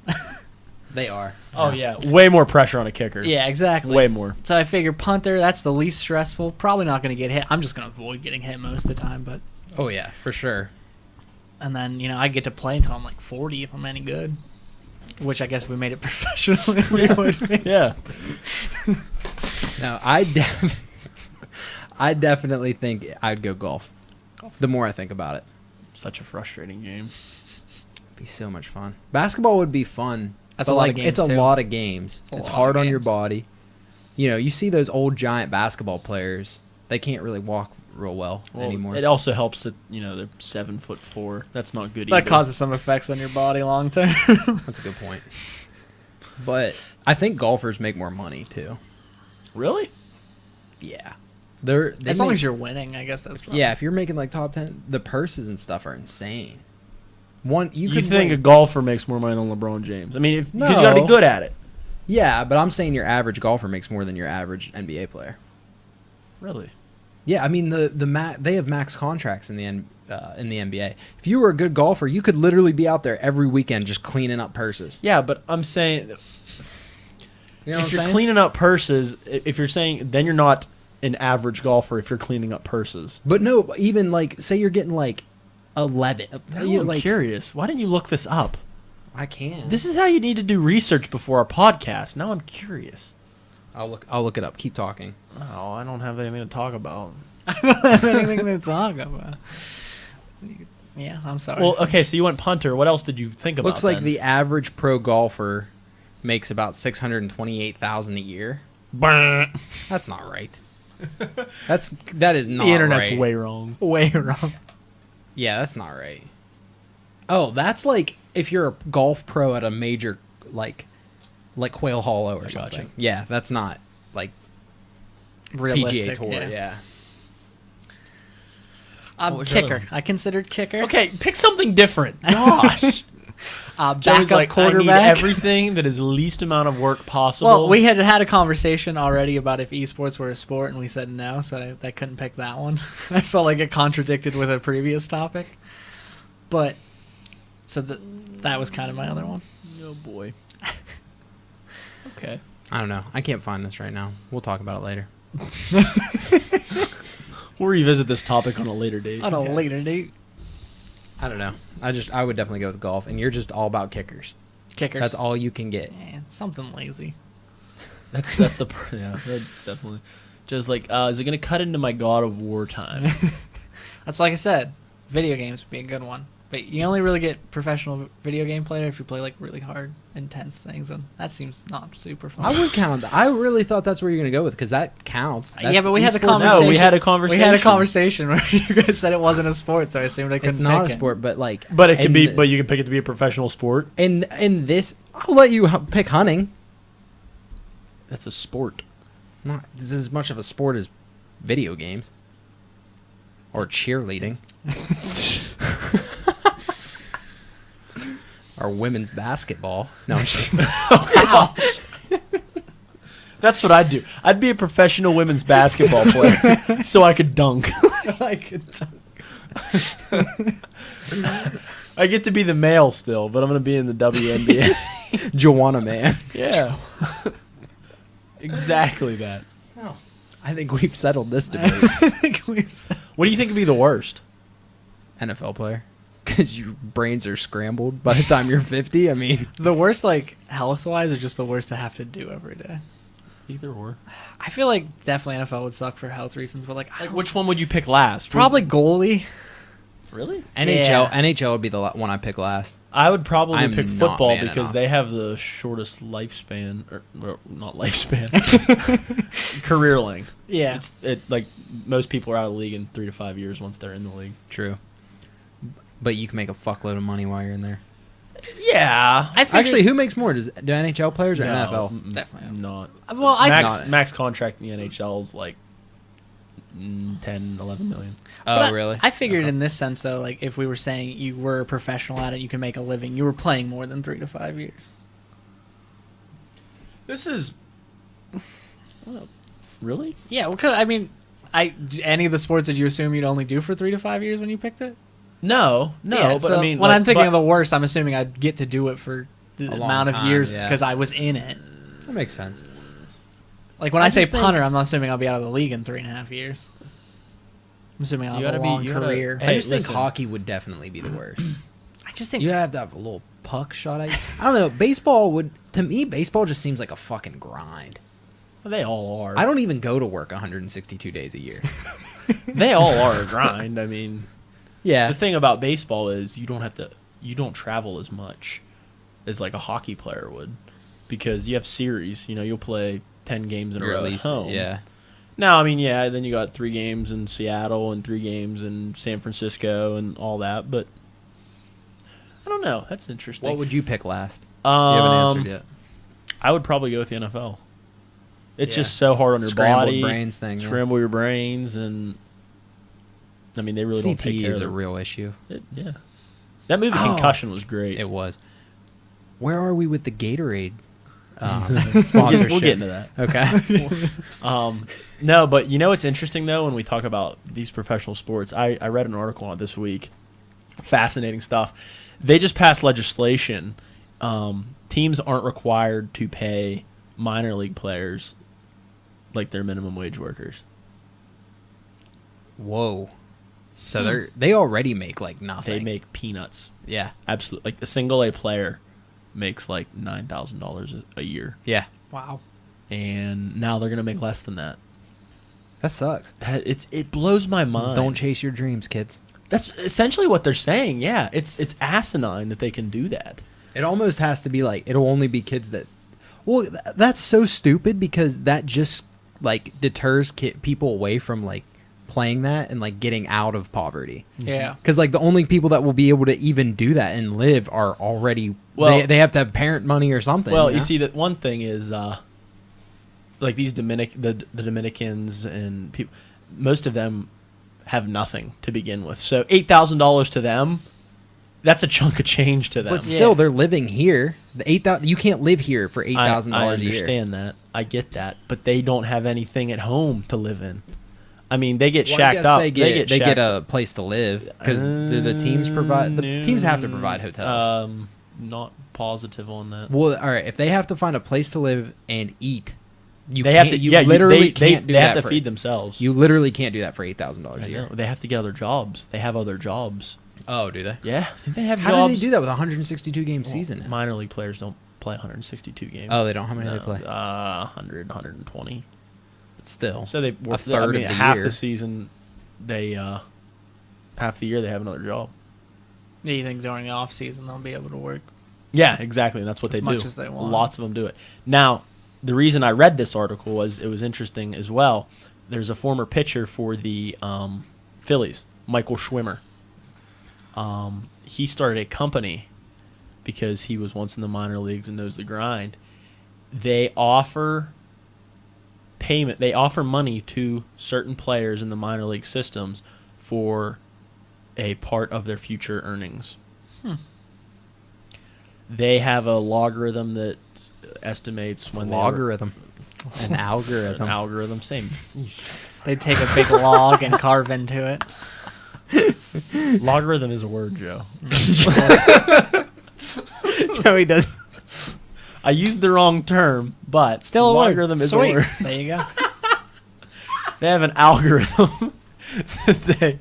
They are. Oh, yeah. Way more pressure on a kicker. Yeah, exactly. Way more. So I figure punter, that's the least stressful. Probably not going to get hit. I'm just going to avoid getting hit most of the time, but Oh yeah, for sure. and then I get to play until I'm like 40 if I'm any good, which I guess if we made it professionally we would be. Yeah. No, I definitely think I'd go golf. The more I think about it, Such a frustrating game. it'd be so much fun. Basketball would be fun. That's but a lot of like, games, It's a too. lot of games. a It's lot hard of on your games. body. You see those old giant basketball players. They can't really walk real well anymore. It also helps that, they're 7'4". That's not good That either. causes some effects on your body long term. That's a good point. But I think golfers make more money too. Really? Yeah. As long as you're winning, I guess that's fine. Yeah, if you're making like top 10, the purses and stuff are insane. You You could think a win- golfer makes more money than LeBron James? I mean, because you got to No. be good at it. Yeah, but I'm saying your average golfer makes more than your average NBA player. Really? Yeah, I mean they have max contracts in the NBA. If you were a good golfer, you could literally be out there every weekend just cleaning up purses. Yeah, but I'm saying, You know if what I'm you're saying? cleaning up purses, if you're saying, then you're not an average golfer if you're cleaning up purses. But no, even like say you're getting like 11. I'm curious. Why didn't you look this up? I can. This is how you need to do research before our podcast. Now I'm curious. I'll look it up. Keep talking. Oh, I don't have anything to talk about. I don't have anything to talk about. Yeah, I'm sorry. Well, okay, so you went punter. What else did you think about? Looks like then? the average pro golfer makes about $628,000 a year. That's not right. That is not the internet's right. way wrong. way wrong. Yeah, that's not right. Oh, that's like if you're a golf pro at a major like Quail Hollow or gotcha. something. Yeah, that's not like Realistic. PGA Tour. Yeah. What was your other Kicker. one? I considered kicker. Okay, pick something different. Gosh. Joey's backup like, I need quarterback. everything that is least amount of work possible. Well, we had a conversation already about if esports were a sport, and we said no, so I couldn't pick that one. I felt like it contradicted with a previous topic. But so that was kind of my other one. Oh boy. Okay. I don't know. I can't find this right now. We'll talk about it later. We'll revisit this topic on a later date. On a later date. I don't know. I would definitely go with golf, and you're just all about kickers. Kickers. That's all you can get. Man, something lazy. That's yeah, that's definitely. Just like, is it gonna cut into my God of War time? That's like I said, video games would be a good one. But you only really get professional video game player if you play like really hard, intense things, and that seems not super fun. I would count. I really thought that's where you're gonna go with because that counts. Yeah, but we had the esports. conversation. No, we had a conversation. We had a conversation where you guys said it wasn't a sport, so I assumed I couldn't. It's not pick a sport, but like. But it can and be. the- But you can pick it to be a professional sport. in this, I'll let you pick hunting. That's a sport. Not this is as much of a sport as video games or cheerleading or women's basketball. No, I'm just Wow. That's what I'd do. I'd be a professional women's basketball player, so I could dunk. I get to be the male still, but I'm gonna be in the WNBA. Joanna man. Yeah. Exactly that. I think we've settled this debate. I think we've said- What do you think would be the worst? NFL player, because your brains are scrambled by the time you're 50. I mean, the worst, like health wise, or just the worst to have to do every day. Either or. I feel like definitely NFL would suck for health reasons, but like, I Like, don't- which one would you pick last? probably goalie. Really? NHL would be the one I pick last. I would probably I'm pick not football man because enough. they have the shortest lifespan, or not lifespan, career length. Yeah, Like most people are out of the league in 3 to 5 years once they're in the league. True, but you can make a fuckload of money while you're in there. Yeah, I figured, Actually, who makes more? Do NHL players or No, NFL? Definitely. not. well, I Max contract in the NHL is like 10, 11 million. Oh, really? I figured Okay. in this sense though, like if we were saying you were a professional at it, you can make a living. You were playing more than 3 to 5 years. This is well, really. Yeah, well, 'cause, I mean, any of the sports did you assume you'd only do for 3 to 5 years when you picked it? No, Yeah, but so I mean, when like, I'm thinking but- of the worst, I'm assuming I'd get to do it for the A long amount of time, years yeah. because I was in it. That makes sense. Like when I I say just think- punter, I'm not assuming I'll be out of the league in 3.5 years. I'm assuming I'll You have a gotta be- long you gotta- career. Hey, I just listen. think hockey would definitely be the worst. I just think You have to have a little puck shot at you. I don't know. Baseball would, to me, baseball just seems like a fucking grind. They all are. I don't even go to work 162 days a year. They all are a grind. I mean, Yeah. the thing about baseball is you don't travel as much as like a hockey player would because you have series. You know, you'll play 10 games in a You're row at at least, home. yeah. No, I mean, yeah, then you got 3 games in Seattle and 3 games in San Francisco and all that, but I don't know. That's interesting. What would you pick last? You haven't answered yet. I would probably go with the NFL. It's Yeah. just so hard on your Scrambled body. brains thing. yeah. Scramble your brains, and I mean, they really don't take CTE care is of a it. real issue. Yeah. That movie Oh. Concussion was great. It was. Where are we with the Gatorade sponsorship? We'll get into that. Okay. No, but you know what's interesting though when we talk about these professional sports? I read an article on it this week. Fascinating stuff. They just passed legislation. Teams aren't required to pay minor league players like their minimum wage workers. Whoa. So they already make like nothing. They make peanuts. Yeah. Absolutely. Like the single A player makes like $9,000 a year, Yeah. wow. and now they're gonna make less than that. That sucks. It blows my mind. Don't chase your dreams, kids. That's essentially what they're saying. Yeah, it's asinine that they can do that. It almost has to be like it'll only be kids that. Well, that's so stupid because that just like deters people away from like playing that and like getting out of poverty. Yeah. Because like the only people that will be able to even do that and live are already Well- they have to have parent money or something. Well, you you know? see that one thing is like these the Dominicans and people, most of them have nothing to begin with. So $8,000 to them, that's a chunk of change to them. But still, they're living here. The 8,000. You can't live here for $8,000 I a year. understand that. I get that, but they don't have anything at home to live in. I mean, they get Well, I shacked guess up. They get shacked a place to live because do the teams provide? The teams have to provide hotels. Not positive on that. Well, all right. If they have to find a place to live and eat, you They can't, have to. You Yeah, literally they can't do have that to for, feed themselves. You literally can't do that for $8,000 I a year. know. They have to get other jobs. They have other jobs. Oh, do they? Yeah, they have How jobs. do they do that with a 162 game season? now? Minor league players don't play 162 games. Oh, they don't. How many do No, they play? 100, 120. Still, So they work third I mean, of the half year. the season. They half the year they have another job. Do you think during the off season they'll be able to work? Yeah, exactly. And that's what As they much do. as they want. Lots of them do it. Now, the reason I read this article was it was interesting as well. There's a former pitcher for the Phillies, Michael Schwimmer. He started a company because he was once in the minor leagues and knows the grind. They offer payment. They offer money to certain players in the minor league systems for a part of their future earnings. They have a logarithm that estimates when logarithm, an an algorithm. algorithm. Same. They take a big log and carve into it. Logarithm is a word, Joe. Joey does. I used the wrong term, but Still a logarithm word. is Sweet. a word. There you go. They have an algorithm that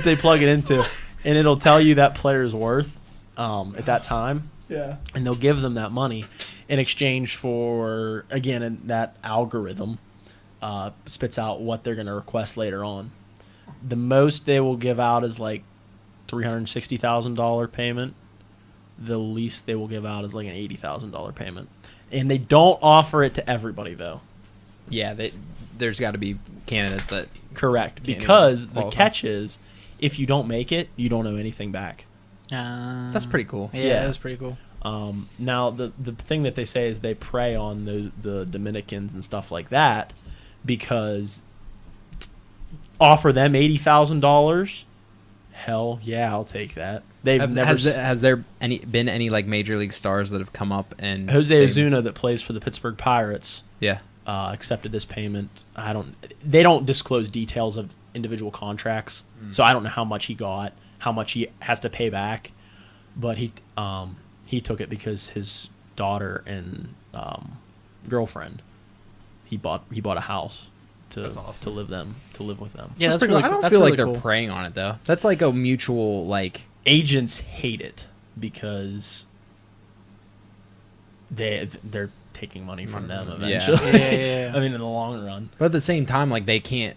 they plug it into, and it'll tell you that player's worth at that time. Yeah. And they'll give them that money in exchange for, again, and that algorithm spits out what they're going to request later on. The most they will give out is like $360,000 payment. The least they will give out is like an $80,000 payment. And they don't offer it to everybody, though. Yeah, there's got to be candidates that. Correct. Can't Because even the qualify. catch is, if you don't make it, you don't owe anything back. That's pretty cool. Yeah, Yeah. that's pretty cool. Now, the thing that they say is they prey on the Dominicans and stuff like that because offer them $80,000. Hell yeah, I'll take that. They've never. Has there been any like major league stars that have come up and Jose they've- Ozuna that plays for the Pittsburgh Pirates Yeah. accepted this payment. They don't disclose details of individual contracts, so I don't know how much he got, how much he has to pay back, but he took it because his daughter and girlfriend he bought a house to That's awesome. to live with them. Yeah, that's pretty really cool. I cool. don't That's feel really like they're cool. preying on it though. That's like a mutual like. Agents hate it because they're taking money from them Yeah. eventually. Yeah. I mean, in the long run. But at the same time, like they can't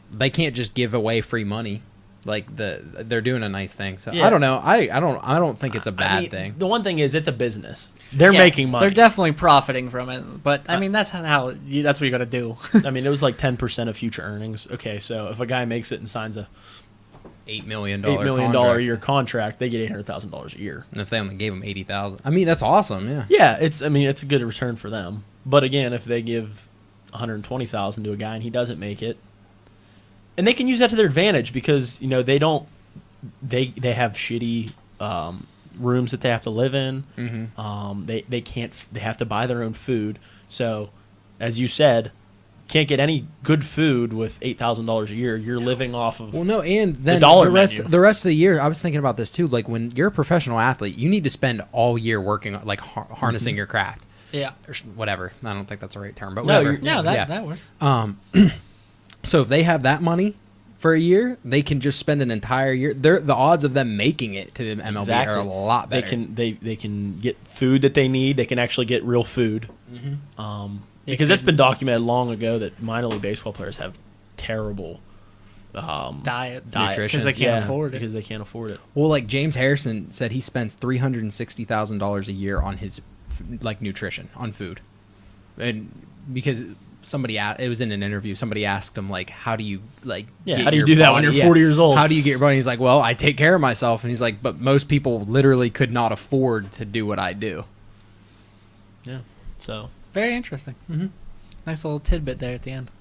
just give away free money. Like they're doing a nice thing. So Yeah. I don't know. I don't think it's a bad I mean, thing. The one thing is, it's a business. They're Yeah, making money. They're definitely profiting from it, but I mean that's that's what you got to do. I mean, it was like 10% of future earnings. Okay, so if a guy makes it and signs a $8 million $8 million a contract. year contract, they get $800,000 a year. And if they only gave him 80,000, I mean that's awesome. Yeah. Yeah, it's a good return for them. But again, if they give $120,000 to a guy and he doesn't make it, and they can use that to their advantage because they they have shitty rooms that they have to live in. Mm-hmm. They have to buy their own food. So, as you said, can't get any good food with $8,000 a year. You're living off of Well, no, and then dollar the rest menu. the rest of the year, I was thinking about this too. Like when you're a professional athlete, you need to spend all year working, like harnessing your craft. Yeah. Or whatever. I don't think that's the right term, but No, whatever. you're- Yeah, Yeah. that works. So if they have that money for a year, they can just spend an entire year. The odds of them making it to the MLB are a lot better. They can get food that they need. They can actually get real food. Because it's been documented long ago that minor league baseball players have terrible Diets. Nutrition. Because they can't afford it. because they can't afford it. Well, like James Harrison said, he spends $360,000 a year on his like nutrition, on food, and because it was in an interview. Somebody asked him like, "How do you like? Yeah, get how do you your do that when body- you're 40 years old?" How do you get your body?" He's like, "Well, I take care of myself." And he's like, "But most people literally could not afford to do what I do." Yeah. So Very interesting. Mhm. Nice little tidbit there at the end.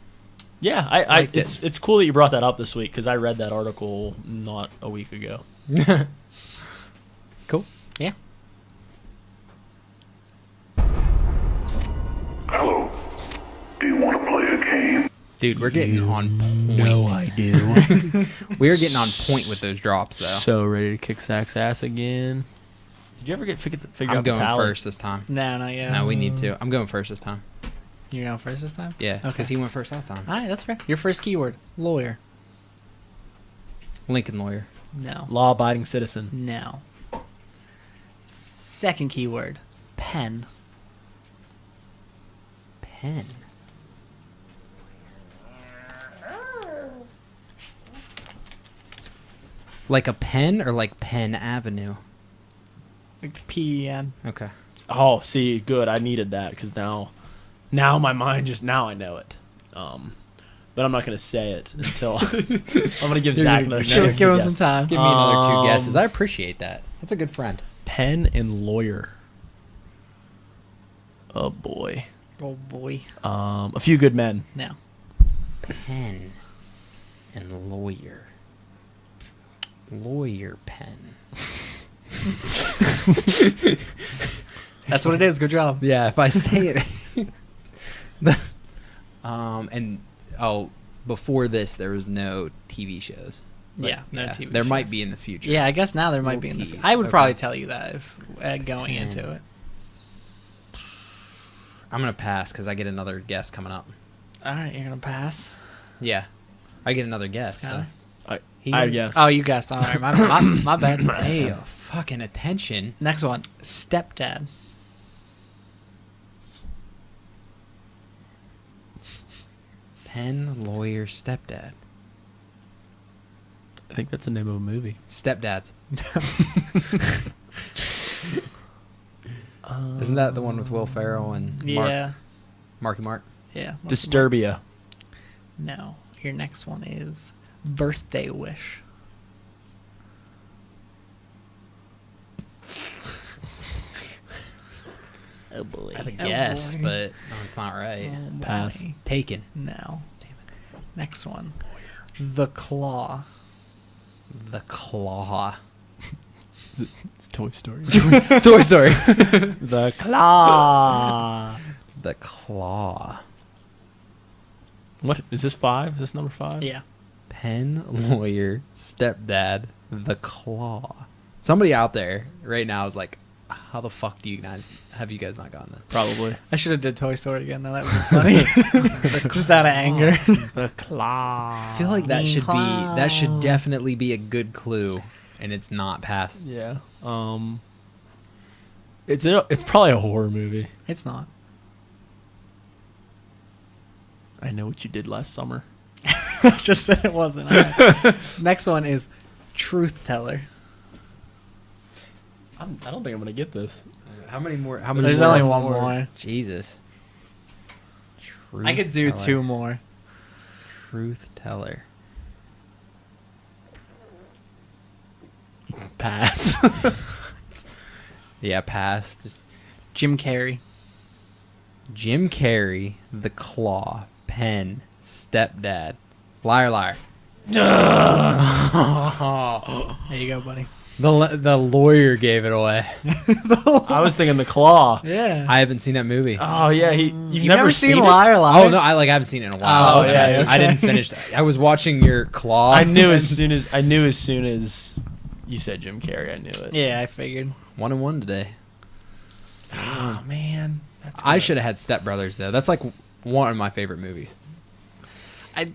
yeah, Liked it's cool that you brought that up this week because I read that article not a week ago. Cool. Dude, we're getting on point. No, I do. We're getting on point with those drops, though. So ready to kick Zach's ass again. Did you ever figure I'm out the going tally? first this time. No, not yet. No, we need to. I'm going first this time. You're going first this time? Yeah, Okay. because he went first last time. All right, that's fair. Your first keyword, lawyer. Lincoln lawyer. No. Law-abiding citizen. No. Second keyword, pen. Pen. Like a pen or like Penn Avenue? Like P-E-N. Okay. Oh, see, good. I needed that because now my mind now I know it. But I'm not gonna say it until I'm gonna give Zach another Sure, chance. give to him guess. some time. Give me another two Um, guesses. I appreciate that. That's a good friend. Pen and lawyer. Oh boy. Oh boy. A Few Good Men. No. Pen and lawyer. Lawyer pen. That's what it is. Good job. Yeah, if I say it. Before this, there was no TV shows. Yeah, no TV There might shows. be in the future. Yeah, I guess now there might Little be. tease. I would Okay. probably tell you that if going Pen. into it. I'm gonna pass because I get another guess coming up. All right, you're gonna pass. Yeah, I get another guess. So. Skylar? I guess. Oh, you guessed. All right, my bad. Hey, fucking attention. Next one, stepdad. Pen, lawyer, stepdad. I think that's the name of a movie. Stepdads. Isn't that the one with Will Ferrell and Yeah, Marky Mark? yeah. Disturbia. No, your next one is birthday wish. Oh boy. I have a Oh, guess, boy. but no, it's not right. Oh, boy. Pass. Taken. No. Next one, the claw. The Claw. It's Toy Story. Toy Story. The Claw. The Claw. What is this 5? Is this number 5? Yeah. Pen, lawyer, stepdad, the Claw. Somebody out there right now is like, how the fuck do you guys have you guys not gotten this? Probably. I should have did Toy Story again. Though that would be funny. Just out of anger. The Claw. I feel like that Mean should Claw. be that should definitely be a good clue, and it's not past. Yeah. It's probably a horror movie. It's not. I know what you did last summer. Just said it wasn't. All right. Next one is truth teller. I don't think I'm gonna get this. How many more? How many? There's more? only one more. Jesus. I could do Truth 2 teller. more. Truth teller. Pass. Yeah, pass. Just Jim Carrey. Jim Carrey, the Claw, Pen, stepdad, liar, liar. There you go, buddy. The lawyer gave it away. I was thinking The Claw. Yeah. I haven't seen that movie. Oh yeah, you've You've never seen it? Liar Liar? Oh no, I haven't seen it in a while. Oh, okay, I didn't finish that. I was watching your Claw. I knew as soon as you said Jim Carrey, I knew it. Yeah, I figured. 1-1 today. Oh man, that's I good. should have had Step Brothers though. That's like one of my favorite movies.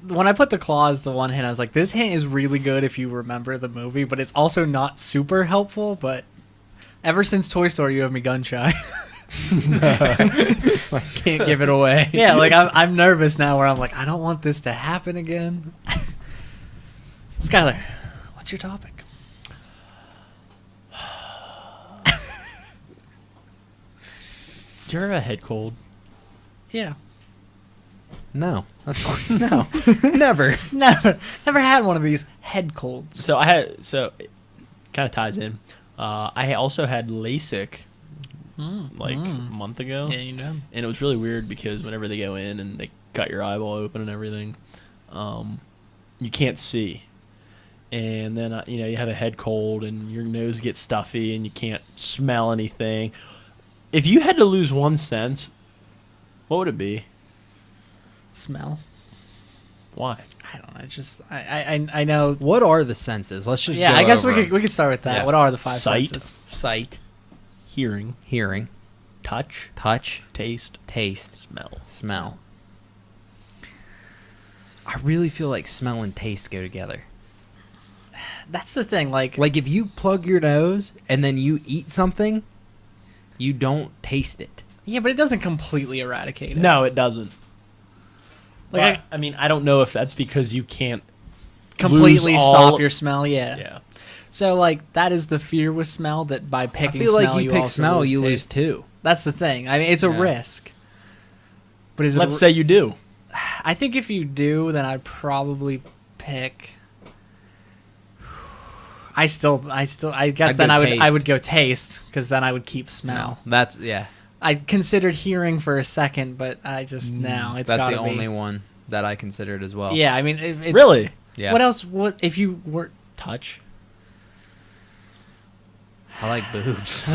When I put the claw as the one hint, I was like, this hint is really good if you remember the movie, but it's also not super helpful. But ever since Toy Story, you have me gun shy. Can't give it away. Yeah, like I'm nervous now where I'm like, I don't want this to happen again. Skylar, what's your topic? Do you ever have a head cold? Yeah. No, that's no, never. Never had one of these head colds. So it kind of ties in. I also had LASIK like a month ago. Yeah, you know. And it was really weird because whenever they go in and they cut your eyeball open and everything, you can't see. And then, you have a head cold and your nose gets stuffy and you can't smell anything. If you had to lose one sense, what would it be? Smell. Why? I don't know. It's just I know. What are the senses? Let's just Yeah, go I guess over we could start with that. Yeah. What are the 5 Sight. senses? sight, Hearing, hearing, touch, touch, taste, taste, smell. smell. I really feel like smell and taste go together. That's the thing. Like Like if you plug your nose and then you eat something, you don't taste it. yeah, but it doesn't completely eradicate it. No, it doesn't. Like I mean, I don't know if that's because you can't completely lose stop all- your smell. Yeah. Yeah. So like that is the fear with smell, that by I picking feel smell, like you pick also smell, you lose taste. too. That's the thing. I mean, it's a Yeah. risk. But is Let's it? say you do. I think if you do, then I'd probably pick. I guess I'd then go I taste. would go taste, because then I would keep smell. That's yeah. I considered hearing for a second, but I just now it's That's gotta the be. only one that I considered as well. Yeah, I mean, it's, Really? Yeah. What else? What if you were? Touch. I like boobs.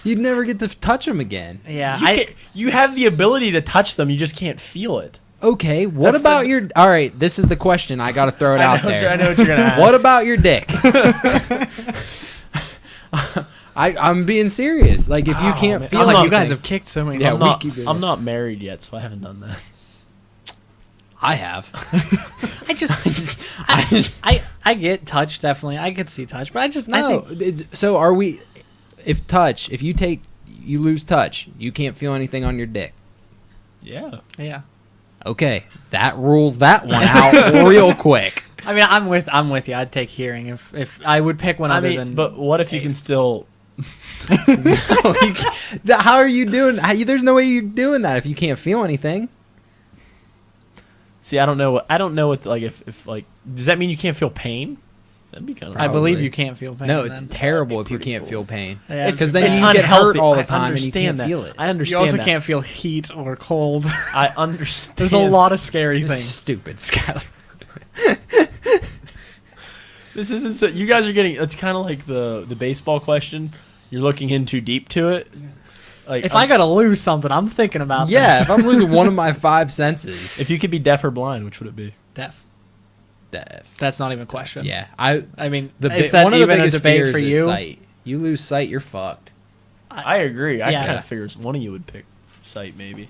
You'd never get to touch them again. Yeah, You have the ability to touch them. You just can't feel it. Okay, what That's about the- your? All right, this is the question. I got to throw it out there. I know what you're gonna ask. What about your dick? I'm being serious. Like if you Oh, can't man. feel feel like you anything- guys have kicked so many. Yeah, I'm we not, keep doing I'm it. not married yet, so I haven't done that. I have. I get touch, definitely. I could see touch, but I No. think So are we? If you lose touch, you can't feel anything on your dick. Yeah. yeah. Okay, that rules that one out real quick. I mean, I'm with you. I'd take hearing if I would pick one I other mean, than. but what if you can still? How are you doing? There's no way you're doing that if you can't feel anything. See, I don't know. I don't know what like if like does that mean you can't feel pain? That'd be kind of. I believe probably. you can't feel pain. No, it's then. terrible if you pretty can't cool. feel pain. Yeah, Because then you get hurt all the time and you can't feel it. I you understand. also that. can't feel heat or cold. I understand. There's a lot of scary things. Stupid, Skylar. This isn't so. You guys are getting. It's kind of like the baseball question. You're looking in too deep to it. Like If I gotta lose something, I'm thinking about Yeah, this. if I'm losing one of my 5 senses. if you could be deaf or blind, which would it be? Deaf. Deaf. That's not even a question. Yeah, I mean, the is that one of the even a biggest debate fears for is you? sight. You lose sight, you're fucked. I agree. I Yeah. kind of figures one of you would pick sight, maybe.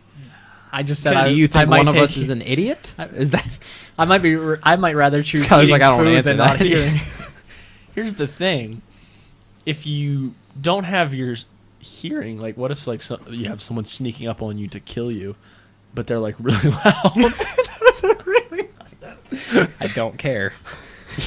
I just said. Do you I think might one of take- us is an idiot? Is that? I might be. I might rather choose Skylar's eating like, I don't wanna food answer than not that. hearing. Here's the thing: if you don't have your hearing, like, what if like you have someone sneaking up on you to kill you, but they're like really loud? I don't care.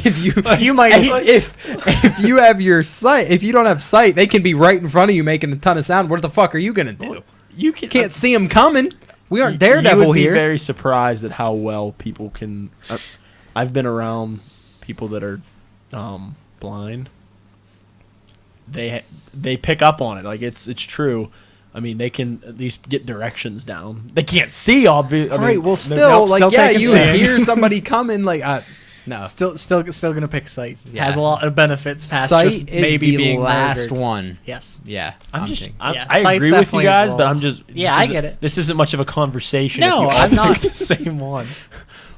If you You might. if you have your sight, if you don't have sight, they can be right in front of you making a ton of sound. What the fuck are you gonna do? You You can't see them coming. We aren't You Daredevil would be here. very surprised at how well people can. I've been around people that are blind. They pick up on it. Like it's true. I mean, they can at least get directions down. They can't see, obviously. All right. Well, still, like, still yeah, taking you sight. hear somebody coming. Like, no. Still gonna pick sight. Yeah. Has a lot of benefits past Sight just is maybe the being last murdered. one. Yes. Yeah. I'm thinking. Yeah, I sight's agree with you definitely guys, but wrong. I'm just. Yeah, this I isn't- get it. This isn't much of a conversation. No, if you all I'm not. pick the same one.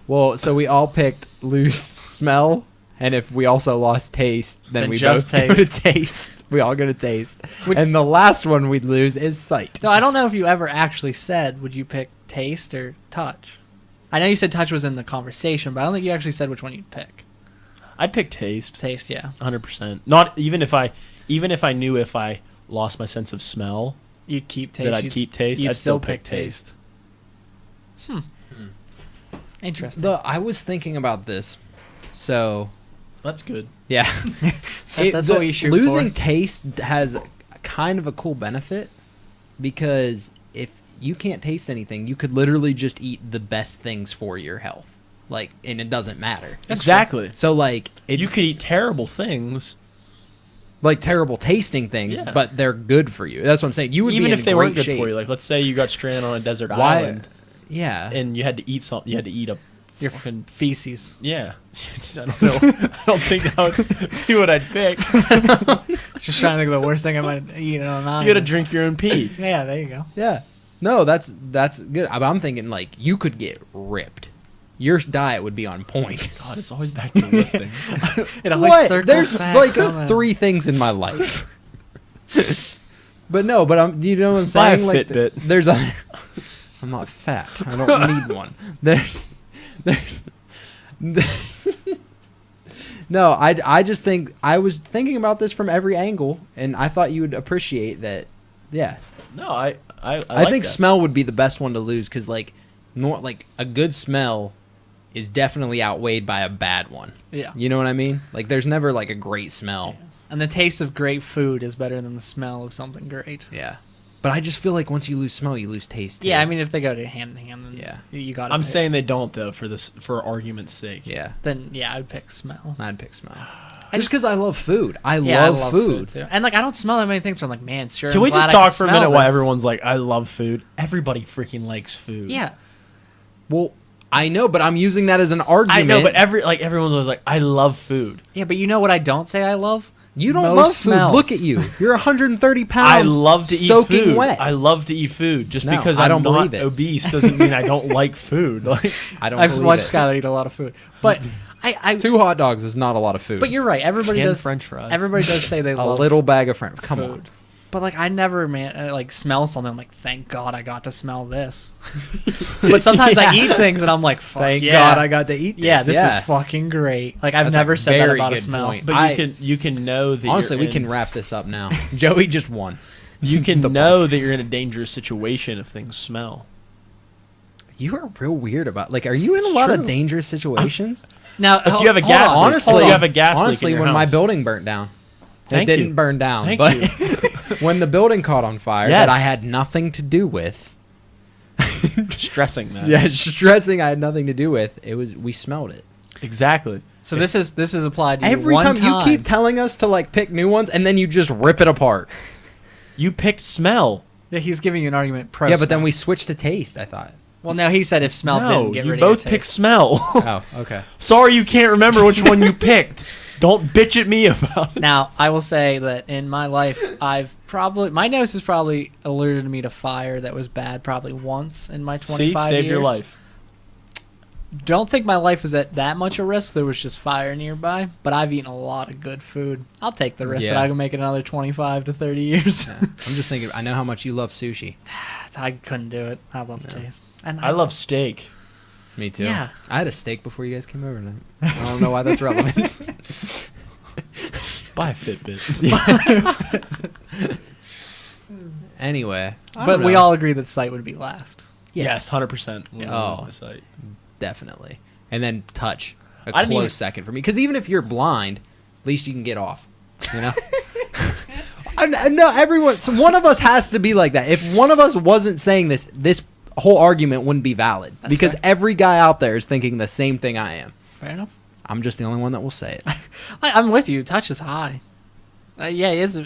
Well, so we all picked lose smell, and if we also lost taste, then Then we just both go to taste. We all go to taste. And the last one we'd lose is sight. No, I don't know if you ever actually said, would you pick taste or touch? I know you said touch was in the conversation, but I don't think you actually said which one you'd pick. I'd pick taste. Taste, yeah. 100%. Not even if I knew if I lost my sense of smell. You'd keep taste. That I'd keep taste? You'd I'd still still pick pick taste. taste. Interesting. I was thinking about this. So, That's good. yeah. That's what you shoot Losing for. taste has kind of a cool benefit because if you can't taste anything, you could literally just eat the best things for your health. Like, and it doesn't matter. Exactly. So, like, You could eat terrible things, like terrible tasting things, Yeah. but they're good for you. That's what I'm saying. You would even be if in they great weren't good shape. for you. Like, let's say you got stranded on a desert Why? island Yeah. and you had to eat something. You had to eat a Your fucking feces. yeah. I don't know. I don't think that would be what I'd pick. Just trying to think of the worst thing I might eat on an You island. got to drink your own pee. Yeah, there you go. Yeah. No, that's good. I'm thinking like you could get ripped. Your diet would be on point. God, it's always back to lifting. It always What? circles There's back like somehow. 3 things in my life. But no, do you know what I'm Buy a saying? Like, Fitbit. there's a. I'm not fat. I don't need one. There's. No, I just think I was thinking about this from every angle, and I thought you would appreciate that. Yeah, No, I I think that. smell would be the best one to lose because like a good smell is definitely outweighed by a bad one. Yeah. You know what I mean? Like there's never like a great smell. And the taste of great food is better than the smell of something great. Yeah. But I just feel like once you lose smell, you lose taste. Yeah, too. I mean, if they go to hand in hand, then Yeah. you got. I'm saying they don't though for argument's sake. Yeah. Then yeah, I'd pick smell. I'd pick smell. Just because I love food. I Yeah, love food. too. And like, I don't smell that many things. So I'm like, man, sure. Can I'm we glad just I talk can for a smell minute why this. everyone's like, I love food? Everybody freaking likes food. Yeah. Well, I know, but I'm using that as an argument. I know, but everyone's always like, I love food. Yeah, but you know what I don't say I love? you don't Most love smells. food. Look at you. You're 130 pounds. I love to eat soaking food. wet. I love to eat food. Just No, because I I'm don't not believe it. obese doesn't mean I don't like food. Like, I don't I've believe watched it. Skylar eat a lot of food, but I 2 hot dogs is not a lot of food. but you're right. Everybody canned does. French fries. Everybody does say they a love little bag of French. Come food. on. But like, I never like smell something. I'm like, thank God I got to smell this. But sometimes I Yeah. eat things and I'm like, fuck Thank yeah. God I got to eat this. Yeah, this is fucking great. Like I've That's a never said that very about a good smell. point. but you can know that Honestly, you're we can in- wrap this up now. Joey just won. You can know that you're in a dangerous situation if things smell. You are real weird about are you in a lot true. of dangerous situations? Now, If you have a gas leak, honestly, you have a gas leak in honestly, your when my house. building burnt down, Thank it didn't you. burn down. Thank but you. when the building caught on fire Yes. that I had nothing to do with, Stressing that. yeah, stressing I had nothing to do with, we smelled it. Exactly. So this is applied to you Every one time you keep telling us to pick new ones and then you just rip it apart. You picked smell. Yeah, he's giving you an argument pro. Yeah, but then smell. we switched to taste, I thought. Well, now he said if smell No, didn't get you rid both of your picked taste. smell. Oh, okay. Sorry you can't remember which one you picked. Don't bitch at me about it. Now, I will say that in my life, my nose has probably alerted me to fire that was bad probably once in my 25 See, years. saved your life. Don't think my life was at that much a risk. There was just fire nearby, but I've eaten a lot of good food. I'll take the risk that Yeah. I can make it another 25 to 30 years. I'm just thinking, I know how much you love sushi. I couldn't do it. I love the taste. And I love steak. Me too. Yeah. I had a steak before you guys came over tonight. I don't know why that's relevant. Buy a Fitbit. Anyway. I But don't we know. all agree that sight would be last. Yes, 100%. Oh. Site. Definitely. And then touch. A I didn't close even- second for me. Because even if you're blind, at least you can get off. You know? No, everyone. So one of us has to be like that. If one of us wasn't saying this whole argument wouldn't be valid. Because fair. every guy out there is thinking the same thing I am. Fair enough. I'm just the only one that will say it. I'm with you. Touch is high. Yeah, it's.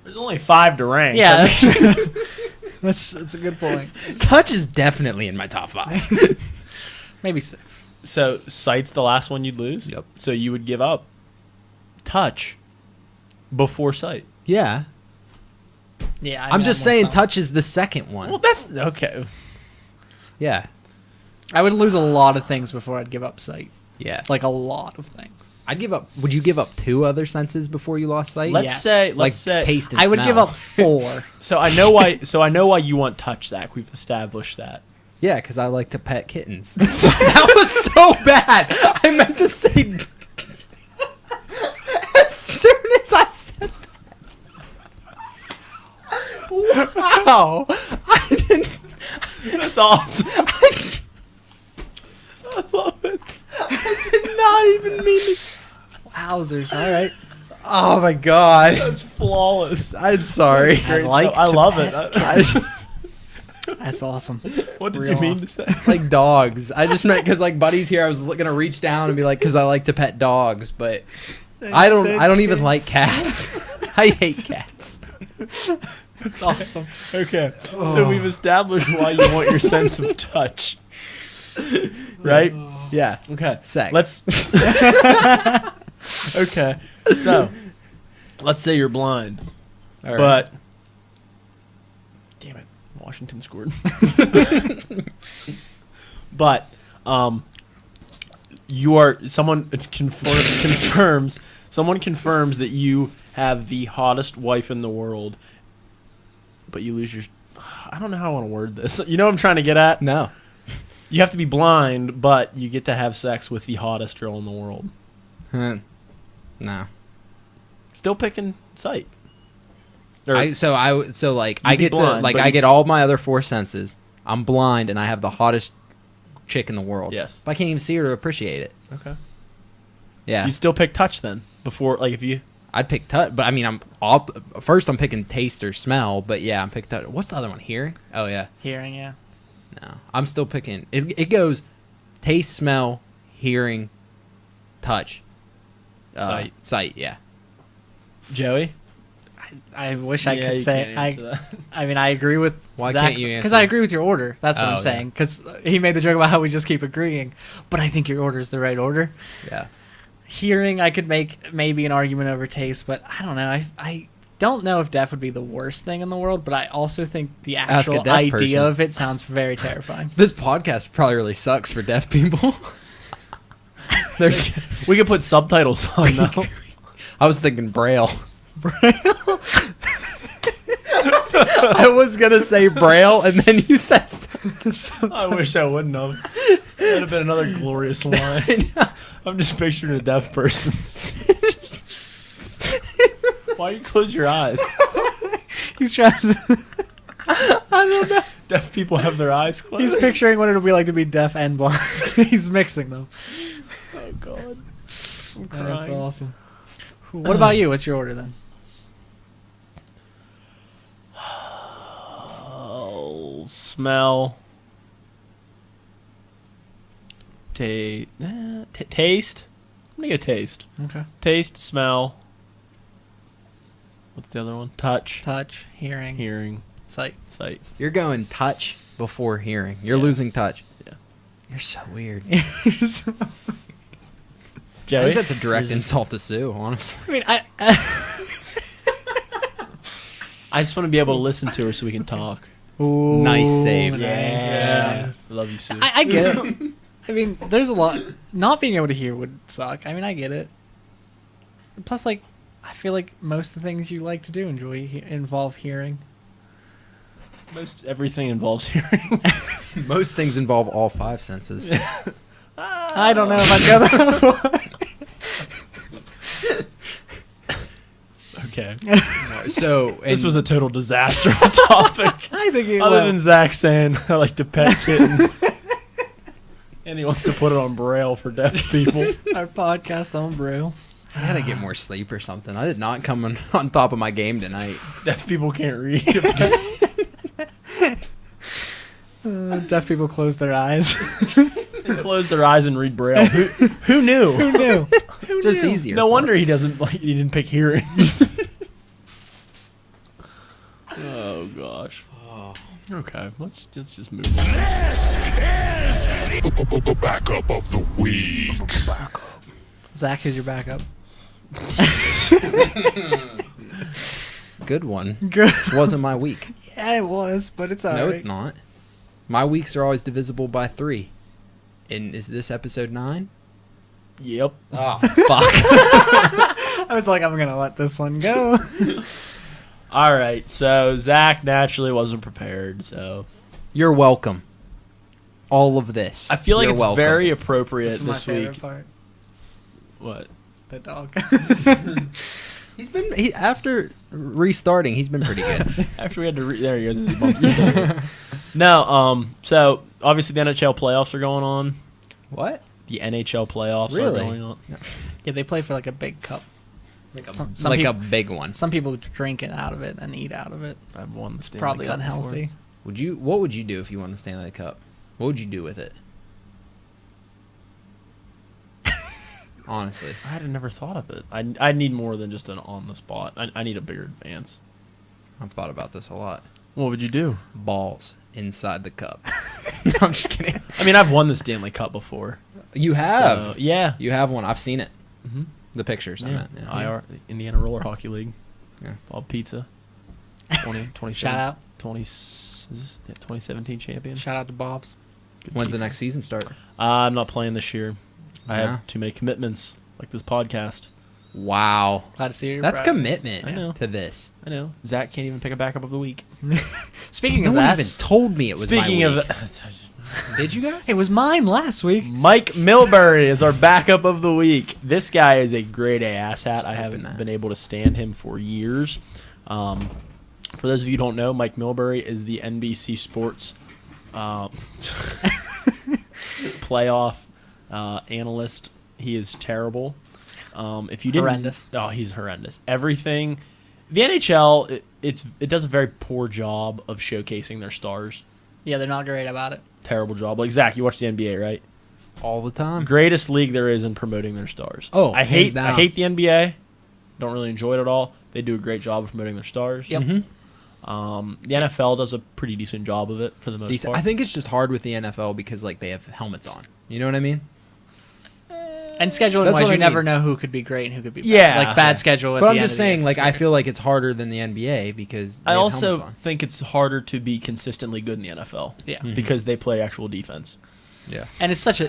There's only 5 to rank. Yeah, that's true. that's a good point. Touch is definitely in my top 5. Maybe 6. So sight's the last one you'd lose? Yep. So you would give up touch before sight. Yeah. Yeah, I'm just saying touch is the second one. Well, that's okay. Yeah. I would lose a lot of things before I'd give up sight. Yeah. Like a lot of things. I'd give up. Would you give up 2 other senses before you lost sight? Let's Yes. say like say taste and I would smell. give up 4. So I know why. So I know why you want touch, Zach. We've established that. Yeah, because I like to pet kittens. That was so bad. I meant to say. As soon as I said that. Wow. I didn't. That's awesome. I love it. I did not even mean to. Wowzers. All right. Oh my god. That's flawless. I'm sorry. I like I to love it. That's awesome. What did Real you mean off. to say? Like dogs. I just meant because Buddy's here. I was gonna reach down and be like, because I like to pet dogs, but I don't even like cats. I hate cats. That's awesome. Okay. So we've established why you want your sense of touch. Right? Yeah. Okay. Sex. Let's. Okay. So, let's say you're blind, All right. but. Damn it. Washington scored. But someone confirms that you have the hottest wife in the world, but you lose your. I don't know how I want to word this. You know what I'm trying to get at? No. You have to be blind, but you get to have sex with the hottest girl in the world. No. Still picking sight. Or, I You'd be get blind, to like but I you- get all my other four senses. I'm blind and I have the hottest chick in the world. Yes. But I can't even see her to appreciate it. okay. Yeah. You still pick touch then before, like if you. I'd pick touch, but I mean, I'm picking taste or smell, but yeah, I'm picking touch. What's the other one? Hearing? Oh yeah. Hearing, yeah. No, I'm still picking. It goes taste, smell, hearing, touch, sight. Yeah. Joey. I wish I Yeah, could you say can't answer that. I mean, I agree with. Why can't you Because answer? I agree with your order. That's what Oh, I'm yeah. saying. Because he made the joke about how we just keep agreeing, but I think your order is the right order. Yeah. Hearing, I could make maybe an argument over taste, but I don't know. I don't know if deaf would be the worst thing in the world, but I also think the Ask a actual deaf idea person. of it sounds very terrifying. This podcast probably really sucks for deaf people. There's. We could put subtitles on though. I was thinking braille. I was gonna say braille, and then you said something. I wish I wouldn't have. That would have been another glorious line. I'm just picturing a deaf person. Why you close your eyes? He's trying to. I don't know. Deaf people have their eyes closed. He's picturing what it'll be like to be deaf and blind. He's mixing them. Oh God. I'm That's crying. awesome. What about you? What's your order then? Oh, smell. Taste. I'm gonna go taste. Okay. Taste, smell. What's the other one? Touch, Touch, hearing, hearing, sight. sight. You're going touch before hearing. You're Yeah. losing touch. Yeah. You're so weird. I Joey? I think that's a direct Yours is- insult to Sue, honestly. mean, I just want to be able to listen to her so we can talk. Ooh, Nice save. nice. Yeah. Love you, Sue. I get it. I mean, there's a lot. Not being able to hear would suck. I mean, I get it. Plus, like, I feel like most of the things you like to do involve hearing. Most everything involves hearing. Most things involve all five senses. I don't know if I'd go that far. Okay. So This was a total disaster of a topic. I think it Other will. than Zach saying I like to pet kittens. And he wants to put it on Braille for deaf people. Our podcast on Brew. I gotta get more sleep or something. I did not come on top of my game tonight. Deaf people can't read. Deaf people close their eyes. And close their eyes and read Braille. Who knew? Who knew? It's just easier. No for wonder it. he didn't pick hearing. Oh gosh. Okay, let's just move on. The backup of the week. Zach, who's your backup? Good one. Good. Wasn't my week. Yeah, it was, but it's alright. No, it's not. My weeks are always divisible by 3. And is this episode 9? Yep. Oh, fuck. I was like, I'm gonna let this one go. All right, so Zach naturally wasn't prepared, so You're welcome. All of this. I feel like You're it's welcome. very appropriate This is my this favorite week. part. What? The dog. After restarting, he's been pretty good. After we had to there he goes. He bumps the thing. No, so obviously the NHL playoffs are going on. What? The NHL playoffs Really? are going on. Yeah, they play for like a big cup. Some Like peop- a big one. Some people drink it out of it and eat out of it. I've won the Stanley Probably Cup unhealthy. What would you do if you won the Stanley Cup? What would you do with it? Honestly. before. I had never thought of it. I need more than just an on the spot. I need a bigger advance. I've thought about this a lot. What would you do? Balls inside the cup. No, I'm just kidding. I mean, I've won the Stanley Cup before. You have. So, yeah. You have one. I've seen it. Mm-hmm. The pictures. I Yeah. meant. Yeah. IR, Indiana Roller Hockey League. Yeah. Bob Pizza. 20, 27, Shout out. 27 Is this 2017 champion. Shout out to Bob's. Good When's the pizza. next season start? I'm not playing this year. I Yeah. have too many commitments, like this podcast. Wow. Glad to see you. That's commitment I know. to this. I know. Zach can't even pick a backup of the week. Speaking No of one that, even told me it was Speaking my of, week. Did you guys? it was mine last week. Mike Milbury is our backup of the week. This guy is a grade A asshat. I haven't that. been able to stand him for years. For those of you who don't know, Mike Milbury is the NBC Sports playoff analyst. He is terrible. If you didn't, Horrendous. Oh, he's horrendous. Everything. The NHL, it does a very poor job of showcasing their stars. Yeah, they're not great about it. Terrible job. Like Zach, you watch the NBA, right? All the time. Greatest league there is in promoting their stars. Oh, I hands hate down. the NBA. Don't really enjoy it at all. They do a great job of promoting their stars. Yep. The NFL does a pretty decent job of it for the most Decent. part. I think it's just hard with the NFL because like they have helmets on. You know what I mean? And scheduling That's wise, what you I never mean. know who could be great and who could be bad. Yeah. Like bad schedule. At But the I'm end just of the year, saying, like, it's I weird. feel like it's harder than the NBA because they I have also helmets on. think it's harder to be consistently good in the NFL. Yeah. Mhm. Because they play actual defense. Yeah. And it's such a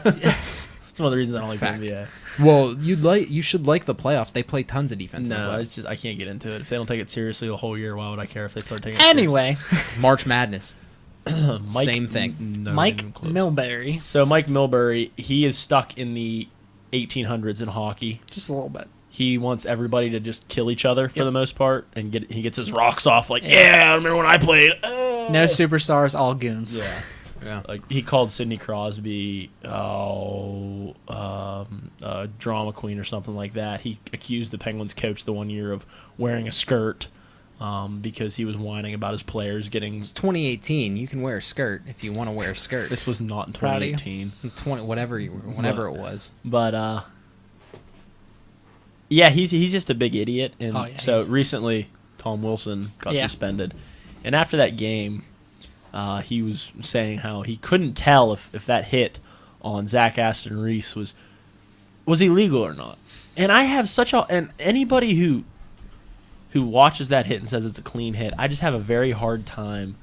It's one of the reasons I don't like Fact. the NBA. Well, you should like the playoffs. They play tons of defense. in the No, playoffs. it's just I can't get into it. If they don't take it seriously the whole year, why would I care if they start taking it anyway. March Madness. seriously? Mike, Same thing. No, Mike not even close. Milbury, So Mike Milbury, he is stuck in the 1800s in hockey. just a little bit. He wants everybody to just kill each other for Yep. the most part, and he gets his rocks off like, Yeah. yeah, I remember when I played. No superstars, all goons. Yeah. Yeah. Like he called Sidney Crosby, drama queen or something like that. He accused the Penguins coach the one year of wearing a skirt because he was whining about his players getting. It's 2018. You can wear a skirt if you want to wear a skirt. This was not in Proud of you. 2018, whenever it was. but yeah, he's just a big idiot, and Oh, yeah, so he's- recently Tom Wilson got Yeah. suspended, and after that game, he was saying how he couldn't tell if that hit on Zach Aston Reese was illegal or not. And I have and anybody who watches that hit and says it's a clean hit, I just have a very hard time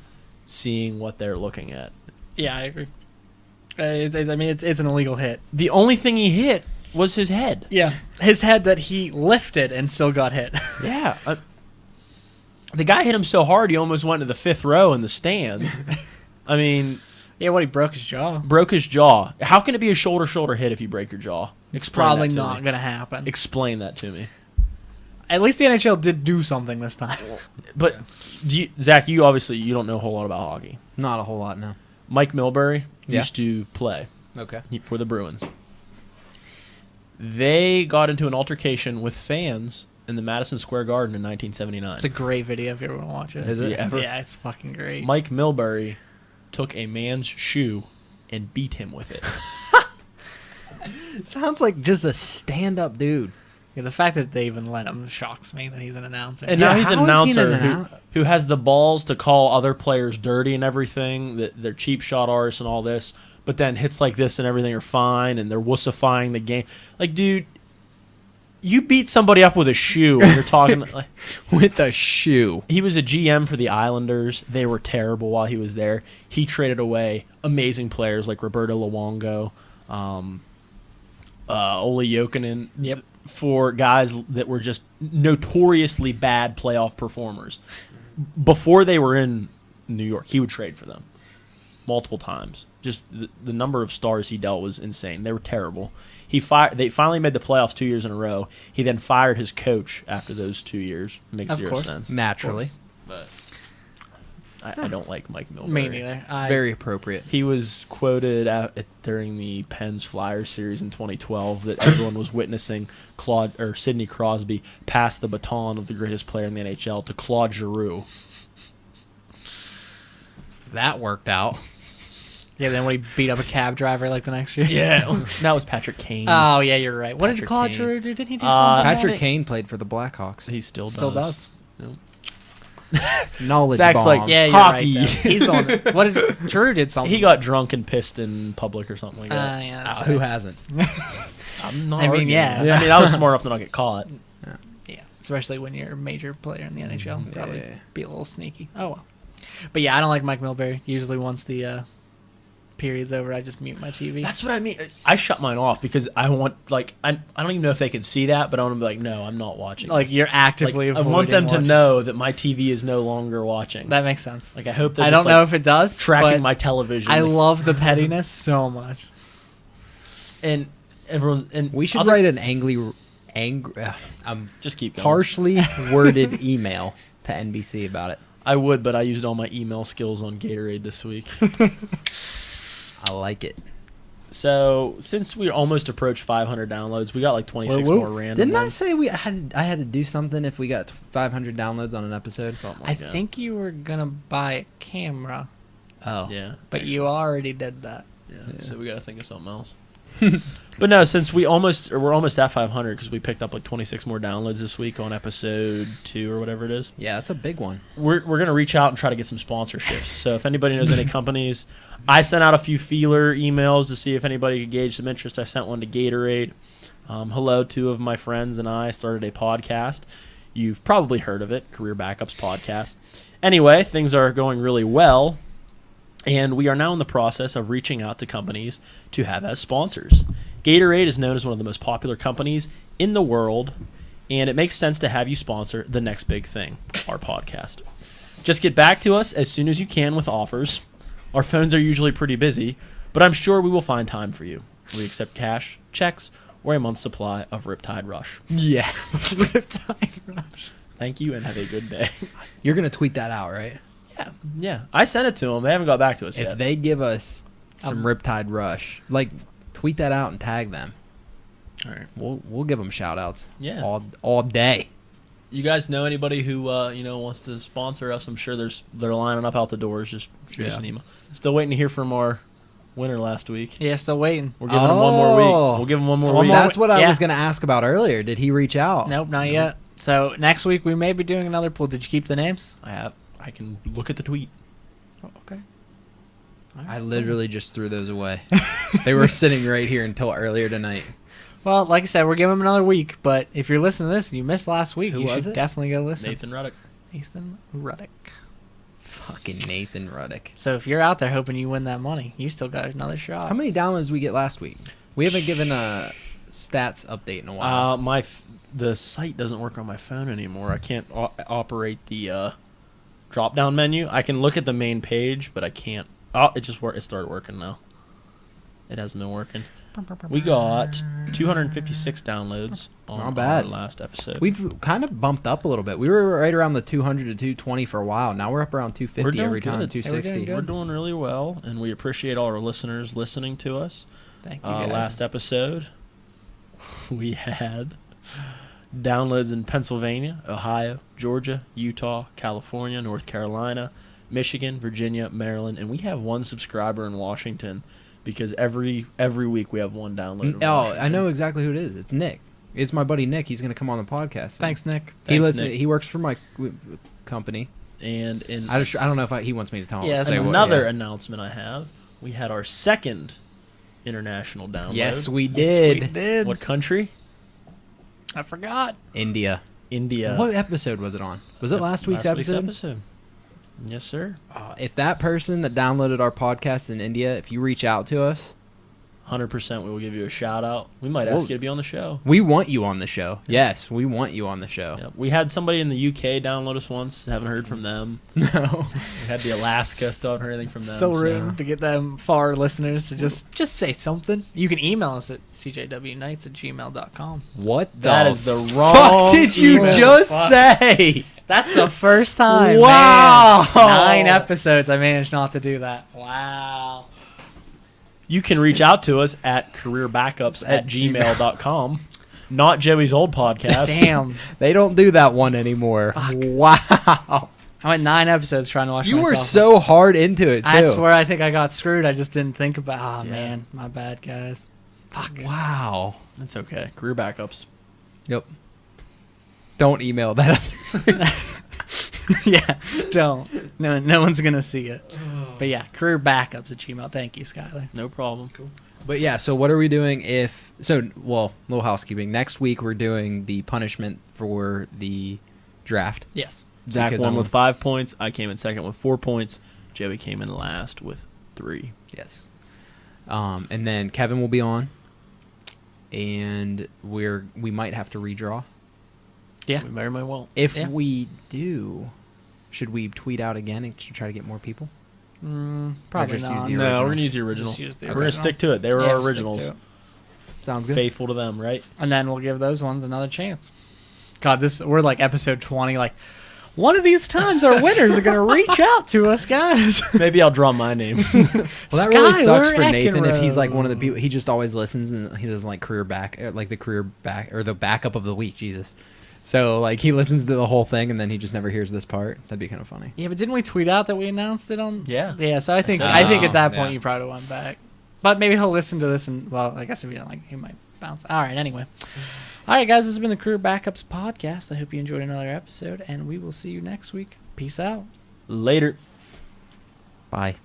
seeing what they're looking at. Yeah, I agree. I mean, it's an illegal hit. The only thing he hit was his head. Yeah, his head that he lifted and still got hit. Yeah. The guy hit him so hard he almost went to the fifth row in the stands. I mean, Yeah, what, he broke his jaw? broke his jaw. How can it be a shoulder hit if you break your jaw? It's Explain probably that to not me. going to happen. Explain that to me. At least the NHL did do something this time. But Zach, you obviously you don't know a whole lot about hockey. Not a whole lot, no. Mike Milbury Yeah. used to play Okay. for the Bruins. They got into an altercation with fans in the Madison Square Garden in 1979. It's a great video if you ever want to watch it. Is it? Ever? Yeah, it's fucking great. Mike Milbury took a man's shoe and beat him with it. Sounds like just a stand-up dude. Yeah, the fact that they even let him shocks me that he's an announcer. And Yeah, now he's an how is he an announcer annou- who has the balls to call other players dirty and everything, that they're cheap shot artists and all this, but then hits like this and everything are fine, and they're wussifying the game. Like, dude, you beat somebody up with a shoe and you're talking like, With a shoe. he was a GM for the Islanders. They were terrible while he was there. He traded away amazing players like Roberto Luongo, Ole Jokinen, Yep. for guys that were just notoriously bad playoff performers. Before they were in New York, he would trade for them multiple times. Just the number of stars he dealt was insane. They were terrible. They finally made the playoffs 2 years in a row. He then fired his coach after those 2 years. Makes Of zero course. sense. Naturally. But I don't like Mike Milbury. Me neither. It's very appropriate. He was quoted during the Pens Flyers series in 2012 that everyone was witnessing Sidney Crosby pass the baton of the greatest player in the NHL to Claude Giroux. That worked out. Yeah, then when he beat up a cab driver like the next year. Yeah, that was Patrick Kane. Oh, yeah, you're right. What did Patrick Claude Kane. Giroux do? Didn't he do Uh, something? Patrick about it? Kane played for the Blackhawks. He still Still does. Yep. Knowledge Zach's bomb. like, Yeah, you're Hockey. right. Though. He's the one. What did Giroux did something? He got drunk and pissed in public or something like that. Yeah, that's Who right. hasn't? I'm not I mean, arguing yeah. that. I mean, I was smart enough to not get caught. Yeah, especially when you're a major player in the NHL. Mhm. Probably Yeah. be a little sneaky. Oh well. But yeah, I don't like Mike Milbury. Usually once the period's over, I just mute my TV. That's what I mean. I shut mine off because I want, like, I don't even know if they can see that, but I want to be like, no, I'm not watching. like this. you're actively Like, I avoiding want them to watching. know that my TV is no longer watching. That makes sense. Like, I hope they're I just, don't know like, if it does. tracking but my television. I love the pettiness so much. And everyone, and We should other- write an just keep going. harshly worded email to NBC about it. I would, but I used all my email skills on Gatorade this week. I like it. So since we almost approached 500 downloads, we got like 26 Whoa. more random. Didn't I ones. say I had to do something if we got 500 downloads on an episode? Something I like that. think you were gonna buy a camera, Oh, Yeah. but you already did that. Yeah. So we got to think of something else. But no, since we're almost at 500 because we picked up like 26 more downloads this week on episode 2 or whatever it is. yeah, that's a big one. We're gonna reach out and try to get some sponsorships. So if anybody knows any companies, I sent out a few feeler emails to see if anybody could gauge some interest. I sent one to Gatorade. Hello, 2 of my friends and I started a podcast. You've probably heard of it, Career Backups Podcast. Anyway, things are going really well. And we are now in the process of reaching out to companies to have as sponsors. Gatorade is known as one of the most popular companies in the world, and it makes sense to have you sponsor the next big thing, our podcast. Just get back to us as soon as you can with offers. Our phones are usually pretty busy, but I'm sure we will find time for you. We accept cash, checks, or a month's supply of Riptide Rush. Yeah. Thank you and have a good day. You're going to tweet that out, right? Yeah, I sent it to them. They haven't got back to us If yet. they give us some Riptide Rush, like tweet that out and tag them. All right. We'll give them shout outs. Yeah. All day. You guys know anybody who wants to sponsor us? I'm sure they're lining up out the doors. Just shoot us Yeah. an email. Still waiting to hear from our winner last week. Yeah, still waiting. We're giving him one more week. Oh. We'll give him one more One week. more That's what I yeah. was going to ask about earlier. Did he reach out? Nope, not yet. So next week we may be doing another pool. Did you keep the names? I can look at the tweet. Oh, okay. I literally just threw those away. They were sitting right here until earlier tonight. Well, like I said, we're giving them another week. But if you're listening to this and you missed last week, Who you was should it? definitely go listen. Nathan Ruddock. Nathan Ruddock. Fucking Nathan Ruddock. So if you're out there hoping you win that money, you still got another shot. How many downloads did we get last week? We haven't given a stats update in a while. The site doesn't work on my phone anymore. I can't operate the drop down menu. I can look at the main page, but I can't. Oh, it started working now. It hasn't been working. We got 256 downloads on Not bad. our last episode. We've kind of bumped up a little bit. We were right around the 200 to 220 for a while. Now we're up around 250 We're doing every time, good. 260. We're doing really well, and we appreciate all our listeners listening to us. Thank you guys. Last episode, we had downloads in Pennsylvania, Ohio, Georgia, Utah, California, North Carolina, Michigan, Virginia, Maryland, and we have one subscriber in Washington because every week we have one download. in Oh, I Washington. know exactly who it is. It's Nick. It's my buddy Nick. He's going to come on the podcast. Thanks, Nick. Thanks, Nick. He works for my company. And in I don't know if he wants me to tell him. Yeah, say what- another yeah. announcement I have, we had our second international download. Yes, we Yes, did. we did. What country? I forgot. India. India. What episode was it on? Was it last week's episode? Yes, sir. If that person that downloaded our podcast in India, if you reach out to us, 100% we will give you a shout out. We might ask you to be on the show. we want you on the show. Yes, we want you on the show. Yep. We had somebody in the UK download us once. Haven't heard from them. No. We had the Alaska. Still haven't heard anything from them. Still so- room to get them far listeners to just say something. You can email us at cjwnights@gmail.com. What the That is the fuck wrong did you email. just Fuck. say? That's the first time. Wow. Man. 9 episodes. I managed not to do that. Wow. You can reach out to us at careerbackups@gmail.com. Not Joey's old podcast. Damn. They don't do that one anymore. Wow. I went 9 episodes trying to watch You myself. were so hard into it, too. That's where I think I got screwed. I just didn't think about. Oh Yeah. man, my bad, guys. Fuck. Wow. That's okay. Career backups. Yep. Don't email that. Yeah, don't. No one's gonna see it. But yeah, careerbackups@gmail. Thank you, Skylar. No problem. Cool. But yeah, so what are we doing little housekeeping. Next week we're doing the punishment for the draft. Yes. Zach Because won I'm- with 5 points. I came in second with 4 points. Joey came in last with 3. Yes. And then Kevin will be on, and we might have to redraw. Yeah. We very well. If Yeah. we do, should we tweet out again and to try to get more people? Probably just use not. the No, we're originals. gonna use the original. Just use the We're gonna original. stick to it. They were Yeah, our stick to originals. it. Sounds Faithful to them, right? And then we'll give those ones another chance. God, we're like episode 20. Like, one of these times our winners are gonna reach out to us, guys. Maybe I'll draw my name. Well, that really sucks Skylar for Nathan if he's like Eckenrode. one of the people. He just always listens and he doesn't like the career back or the backup of the week. Jesus. So like he listens to the whole thing and then he just never hears this part. That'd be kind of funny. Yeah, but didn't we tweet out that we announced it on? Yeah. Yeah. So I think Oh, at that point yeah. you probably went back. But maybe he'll listen to this and I guess if you don't like, he might bounce. All right. Anyway. All right, guys. This has been the Career Backups podcast. I hope you enjoyed another episode, and we will see you next week. Peace out. Later. Bye.